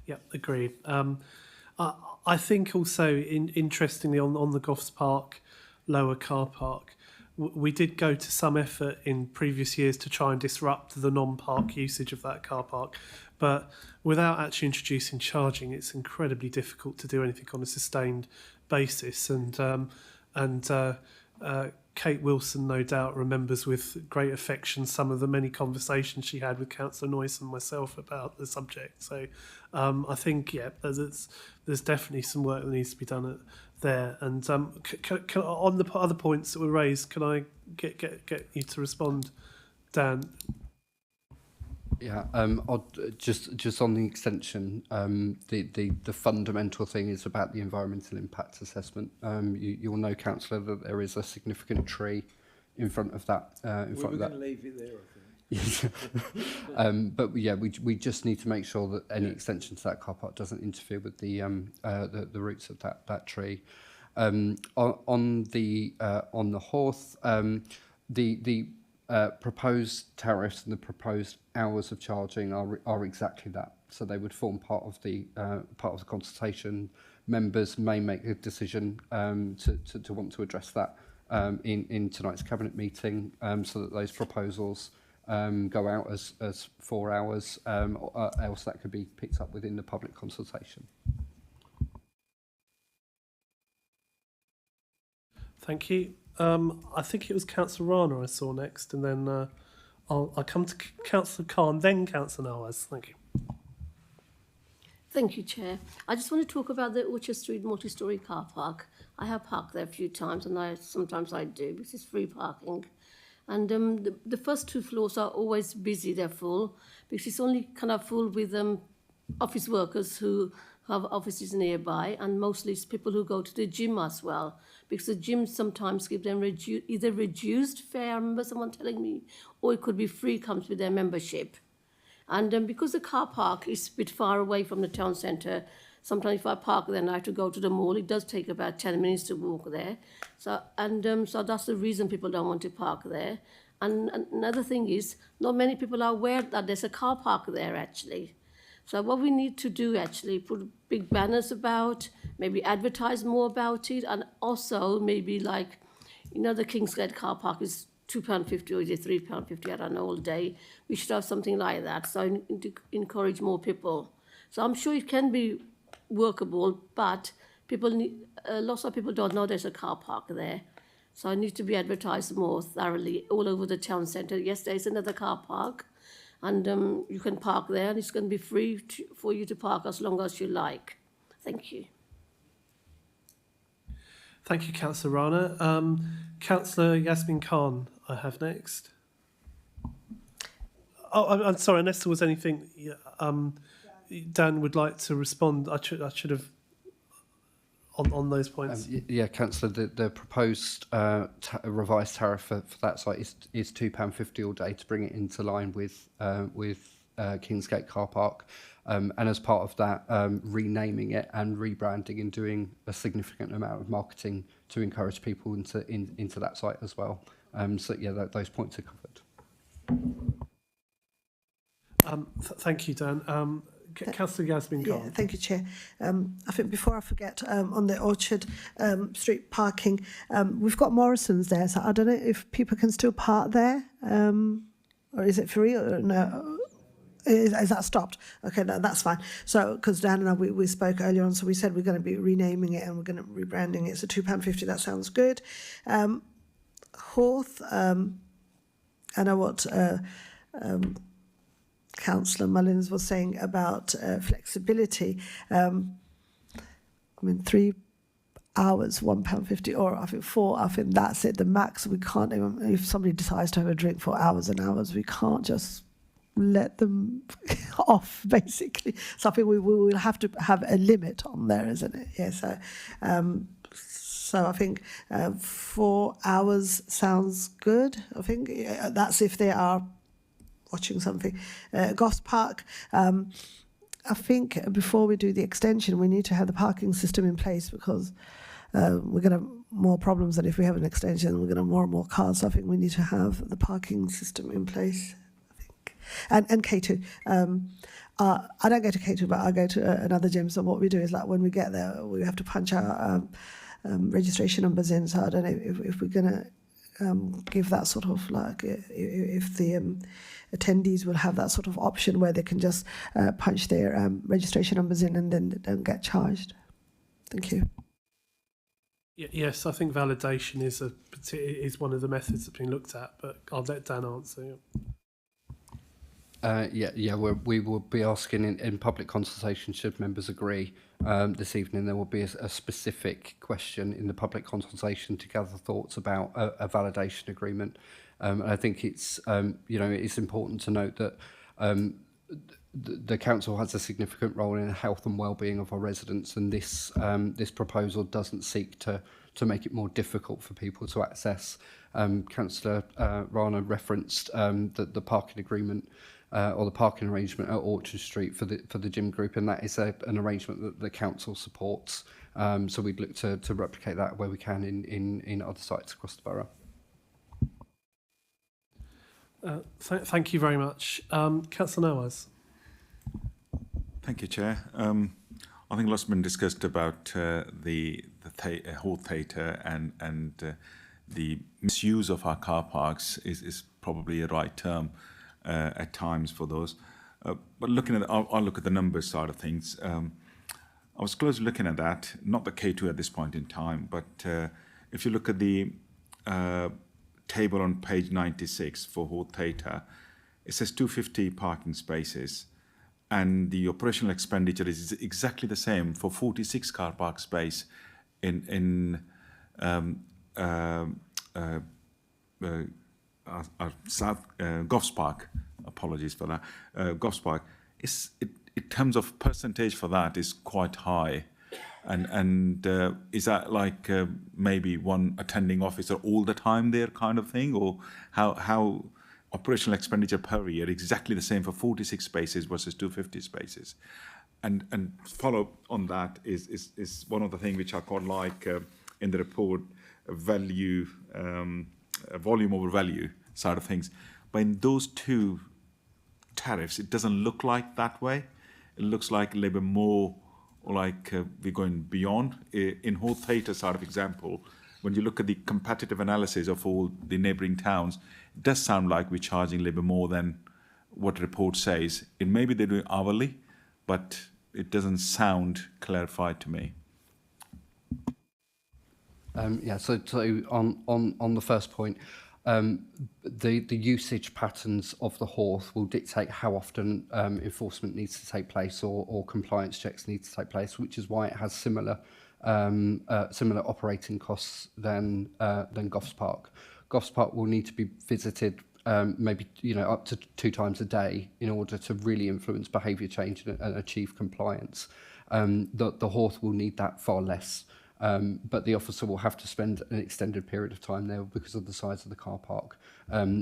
Yeah, agreed. I think also, interestingly, on the Goffs Park lower car park, we did go to some effort in previous years to try and disrupt the non-park usage of that car park. But without actually introducing charging, it's incredibly difficult to do anything on a sustained basis. And Kate Wilson, no doubt, remembers with great affection some of the many conversations she had with Councillor Noyce and myself about the subject. So I think, yeah, there's definitely some work that needs to be done there. And on the other points that were raised, can I get you to respond, Dan? Yeah, just on the extension, the fundamental thing is about the environmental impact assessment. You'll know, Councillor, that there is a significant tree in front of that. We were going to leave it there, I think. But yeah, we just need to make sure that any extension to that car park doesn't interfere with the roots of that tree. On the Horth, the proposed tariffs and the proposed hours of charging are exactly that. So they would form part of the consultation. Members may make a decision to want to address that in tonight's cabinet meeting, so that those proposals go out as 4 hours, or else that could be picked up within the public consultation. Thank you. I think it was Councillor Rana I saw next, and then I'll come to Councillor Khan, then Councillor Nawaz. Thank you. Thank you, Chair. I just want to talk about the Orchard Street multi-storey car park. I have parked there a few times, and sometimes I do, because it's free parking. And the first 2 floors are always busy, they're full, because it's only kind of full with office workers who have offices nearby, and mostly it's people who go to the gym as well, because the gyms sometimes give them either reduced fare, I remember someone telling me, or it could be free, comes with their membership. And because the car park is a bit far away from the town centre, sometimes if I park there and I have to go to the mall, it does take about 10 minutes to walk there. So that's the reason people don't want to park there. And another thing is, not many people are aware that there's a car park there, actually. So what we need to do, actually, put big banners about, maybe advertise more about it, and also maybe like, the Kingsgate car park is £2.50 or is it £3.50, I don't know, all day. We should have something like that, so I need to encourage more people. So I'm sure it can be workable, but lots of people don't know there's a car park there. So it needs to be advertised more thoroughly all over the town centre. Yes, there's another car park, and you can park there, and it's going to be free for you to park as long as you like. Thank you. Thank you, Councillor Rana. Councillor Yasmin Khan, I have next. Oh, I'm sorry, unless there was anything Dan would like to respond. I should have on those points. Yeah, Councillor, the proposed revised tariff for that site is £2.50 all day to bring it into line with Kingsgate car park. And as part of that, renaming it and rebranding and doing a significant amount of marketing to encourage people into that site as well. So yeah, those points are covered. Thank you, Dan. Councillor Yasmin, go Yeah, on. thank you, Chair. I think before I forget, on the Orchard Street parking, we've got Morrison's there, so I don't know if people can still park there, or is it free or no? Is that stopped? Okay, no, that's fine. So, because Dan and I, we spoke earlier on, so we said we're going to be renaming it and we're going to rebranding it. So £2.50, that sounds good. Horth, I know what Councillor Mullins was saying about flexibility. I mean, 3 hours, £1.50, or I think 4. I think that's it. The max. We can't even, if somebody decides to have a drink for hours and hours, we can't just let them off, basically. So I think we will have to have a limit on there, isn't it? Yeah. So I think 4 hours sounds good. I think that's if they are watching something. Goss Park, I think before we do the extension, we need to have the parking system in place, because we're going to have more problems than if we have an extension. We're going to have more and more cars. So I think we need to have the parking system in place, I think. And K2. I don't go to K2, but I go to another gym. So what we do is, like, when we get there, we have to punch our registration numbers in. So I don't know if we're going to give that sort of, like, if the attendees will have that sort of option where they can just punch their registration numbers in and then they don't get charged. Thank you. Yes, I think validation is one of the methods that's been looked at, but I'll let Dan answer. We will be asking in public consultation, should members agree, this evening there will be a specific question in the public consultation to gather thoughts about a validation agreement. And I think it's it's important to note that the council has a significant role in the health and well-being of our residents, and this proposal doesn't seek to make it more difficult for people to access. Councillor Rana referenced the parking agreement or the parking arrangement at Orchard Street for the gym group, and that is an arrangement that the council supports. So we'd look to replicate that where we can in other sites across the borough. Thank you very much. Councillor Nawaz. Thank you, Chair. I think lots been discussed about the whole theatre and the misuse of our car parks is probably a right term at times for those. But looking at, I'll look at the numbers side of things. I was close looking at that, not the K2 at this point in time, but if you look at the table on page 96 for whole theatre, it says 250 parking spaces, and the operational expenditure is exactly the same for 46 car park space in South Goffs Park. Apologies for that. Goffs Park. In terms of percentage for that is quite high. And is that like maybe one attending officer all the time there kind of thing, or how operational expenditure per year exactly the same for 46 spaces versus 250 spaces? And follow on that is one of the things which I quite like in the report, value, volume over value side of things. But in those two tariffs, it doesn't look like that way. It looks like a little bit more like we're going beyond. In whole theatre side of example, when you look at the competitive analysis of all the neighbouring towns, it does sound like we're charging a little bit more than what the report says. It may be they're doing hourly, but it doesn't sound clarified to me. So on the first point, the usage patterns of the Horth will dictate how often enforcement needs to take place or compliance checks need to take place, which is why it has similar operating costs than Goffs Park. Goffs Park will need to be visited maybe up to 2 times a day in order to really influence behaviour change and achieve compliance. The Horth will need that far less. but the officer will have to spend an extended period of time there because of the size of the car park.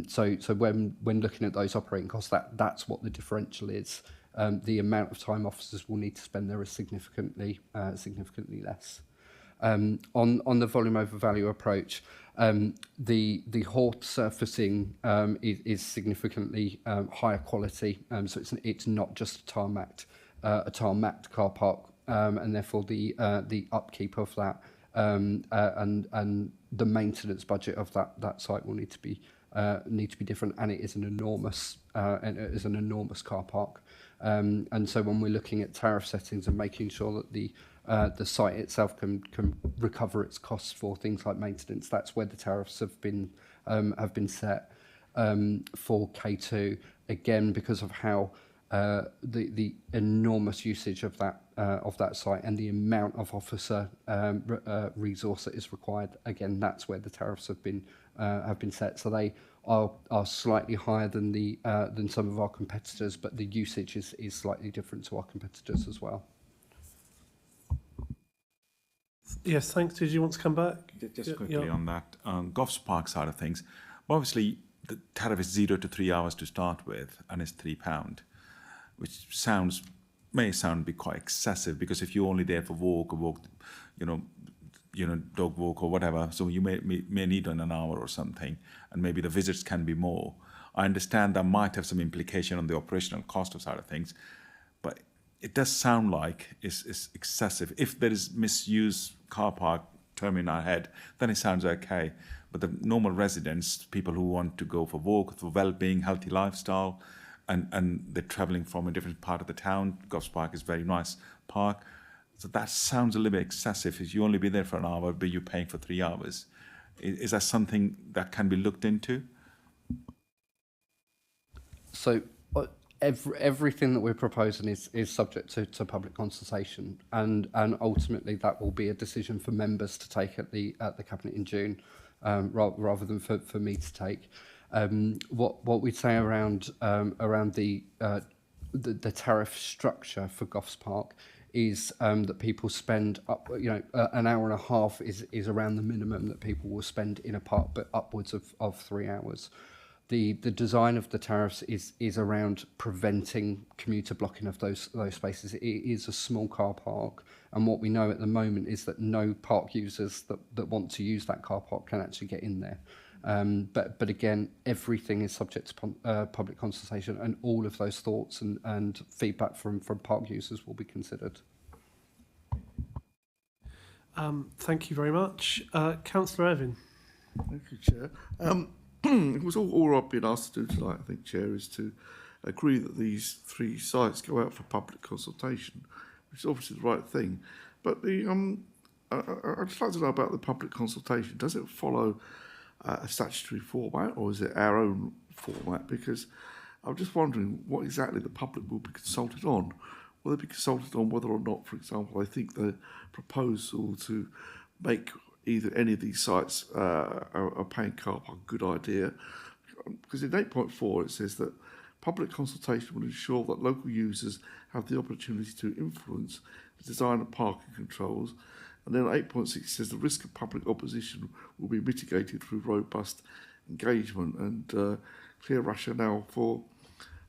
So when looking at those operating costs, that's what the differential is. The amount of time officers will need to spend there is significantly less. On the volume over value approach, the Hort surfacing is significantly higher quality, so it's not just a tarmacked car park, and therefore the upkeep of that and the maintenance budget of that site will need to be different, and it is an enormous car park. And so when we're looking at tariff settings and making sure that the site itself can recover its costs for things like maintenance, that's where the tariffs have been set for K2, again because of how the enormous usage of that site and the amount of officer resource that is required. Again, that's where the tariffs have been set. So they are slightly higher than some of our competitors, but the usage is slightly different to our competitors as well. Yes, thanks. Did you want to come back? Just quickly on that, Goffs Park side of things. Well, obviously, the tariff is 0 to 3 hours to start with, and it's £3, which may sound be quite excessive, because if you're only there for walk, dog walk or whatever, so you may need an hour or something, and maybe the visits can be more. I understand that might have some implication on the operational cost of side of things, but it does sound like it's excessive. If there is misuse car park term in our head, then it sounds okay. But the normal residents, people who want to go for walk, for well-being, healthy lifestyle, and they're travelling from a different part of the town, Goffs Park is a very nice park. So that sounds a little bit excessive. If you only be there for an hour, but you're paying for 3 hours. Is that something that can be looked into? So everything that we're proposing is subject to public consultation, and ultimately that will be a decision for members to take at the Cabinet in June, rather than for me to take. What we'd say around the tariff structure for Goffs Park is that people spend an hour and a half is around the minimum that people will spend in a park, but upwards of 3 hours. The design of the tariffs is around preventing commuter blocking of those spaces. It is a small car park, and what we know at the moment is that no park users that want to use that car park can actually get in there. But again, everything is subject to public consultation, and all of those thoughts and feedback from park users will be considered. Thank you very much. Councillor Evin. Thank you, Chair. It was all I've been asked to do tonight, I think, Chair, is to agree that these 3 sites go out for public consultation, which is obviously the right thing. But I'd just like to know about the public consultation. Does it follow a statutory format, or is it our own format? Because I'm just wondering what exactly the public will be consulted on. Will they be consulted on whether or not, for example, I think the proposal to make either any of these sites a paying car park a good idea? Because in 8.4 it says that public consultation will ensure that local users have the opportunity to influence the design of parking controls. And then 8.6 says the risk of public opposition will be mitigated through robust engagement and clear rationale for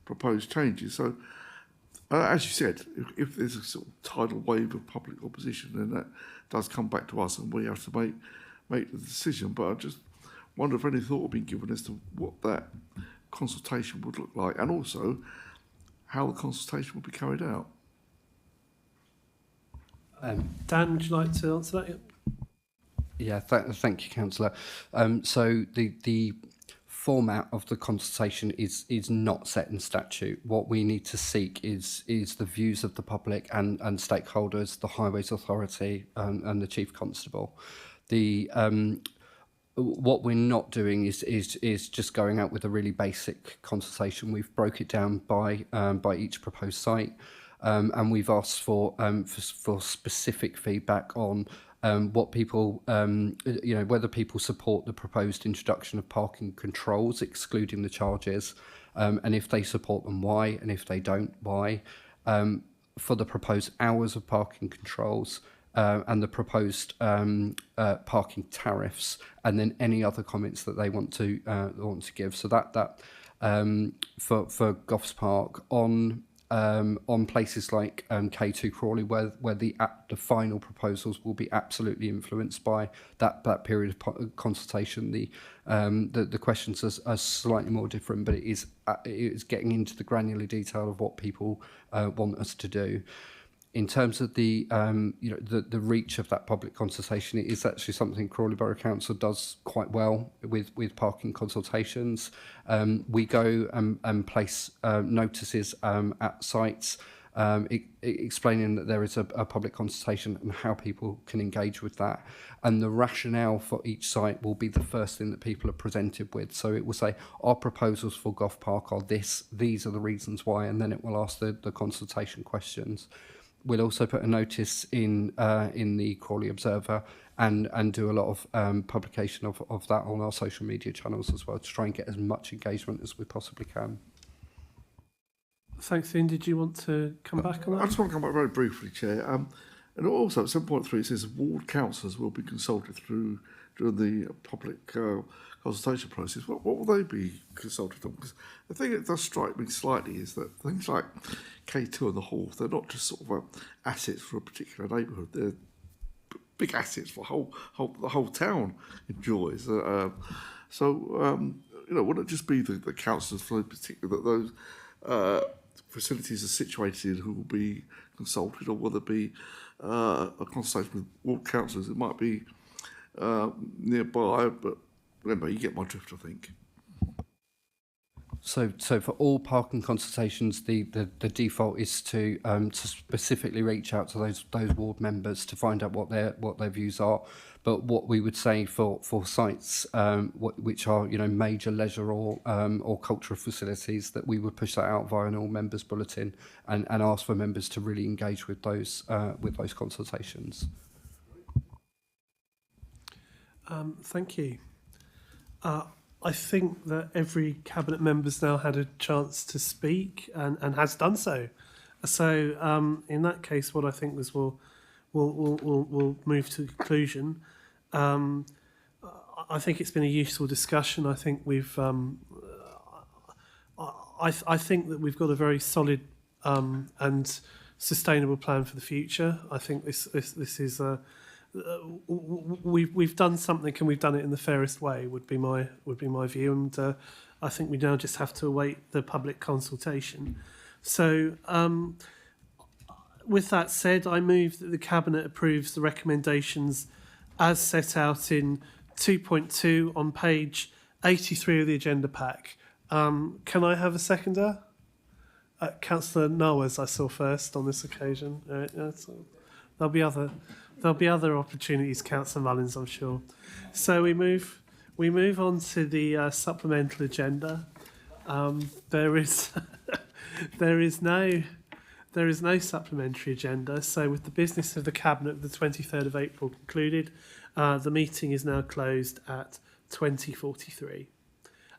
proposed changes. So, as you said, if there's a sort of tidal wave of public opposition, then that does come back to us and we have to make the decision. But I just wonder if any thought would be given as to what that consultation would look like, and also how the consultation would be carried out. Dan, would you like to answer that? Yeah, thank you, Councillor. So the format of the consultation is not set in statute. What we need to seek is the views of the public and stakeholders, the Highways Authority and the Chief Constable. What we're not doing is just going out with a really basic consultation. We've broke it down by each proposed site. And we've asked for specific feedback on what people, whether people support the proposed introduction of parking controls, excluding the charges, and if they support them, why, and if they don't, why. For the proposed hours of parking controls, and the proposed parking tariffs, and then any other comments that they want to give. So that for Goffs Park on places like K2 Crawley, where the final proposals will be absolutely influenced by that period of consultation. The questions are slightly more different, but it is getting into the granular detail of what people want us to do. In terms of the reach of that public consultation, it is actually something Crawley Borough Council does quite well with parking consultations. We go and place notices at sites explaining that there is a public consultation and how people can engage with that. And the rationale for each site will be the first thing that people are presented with. So it will say, our proposals for Goff Park are this, these are the reasons why, and then it will ask the consultation questions. We'll also put a notice in the Crawley Observer and do a lot of publication of that on our social media channels as well, to try and get as much engagement as we possibly can. Thanks, Ian. Did you want to come back on that? I just want to come back very briefly, Chair. And also, at 7.3, it says ward councillors will be consulted during the public consultation process. What will they be consulted on? Because the thing that does strike me slightly is that things like K2 and the Hall, they're not just sort of assets for a particular neighbourhood. They're big assets for the whole town enjoys. Would it just be the councillors for particular that those facilities are situated who will be consulted, or will there be a consultation with ward councillors? It might be nearby, but remember, you get my drift, I think. So for all parking consultations, the default is to specifically reach out to those ward members to find out what their views are. But what we would say for sites which are major leisure or cultural facilities, that we would push that out via an all members bulletin and ask for members to really engage with those consultations. Thank you. I think that every cabinet member's now had a chance to speak and has done so. So in that case, what I think was we'll move to conclusion. I think it's been a useful discussion. I think we've I think that we've got a very solid and sustainable plan for the future. I think this is we've done something, and we've done it in the fairest way, would be my view, and I think we now just have to await the public consultation. So with that said, I move that the Cabinet approves the recommendations as set out in 2.2 on page 83 of the agenda pack. Can I have a seconder? Councillor Knowles, I saw first on this occasion. There'll be other opportunities, Councillor Mullins, I'm sure. So we move on to the supplemental agenda. There is no supplementary agenda. So with the business of the Cabinet of the 23rd of April concluded, the meeting is now closed at 20:43.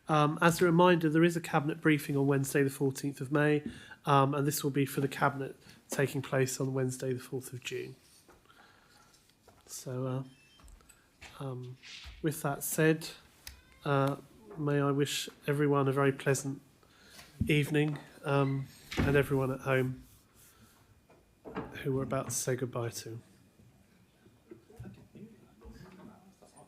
As a reminder, there is a Cabinet briefing on Wednesday the 14th of May, and this will be for the Cabinet taking place on Wednesday the 4th of June. So with that said, may I wish everyone a very pleasant evening, and everyone at home who we're about to say goodbye to.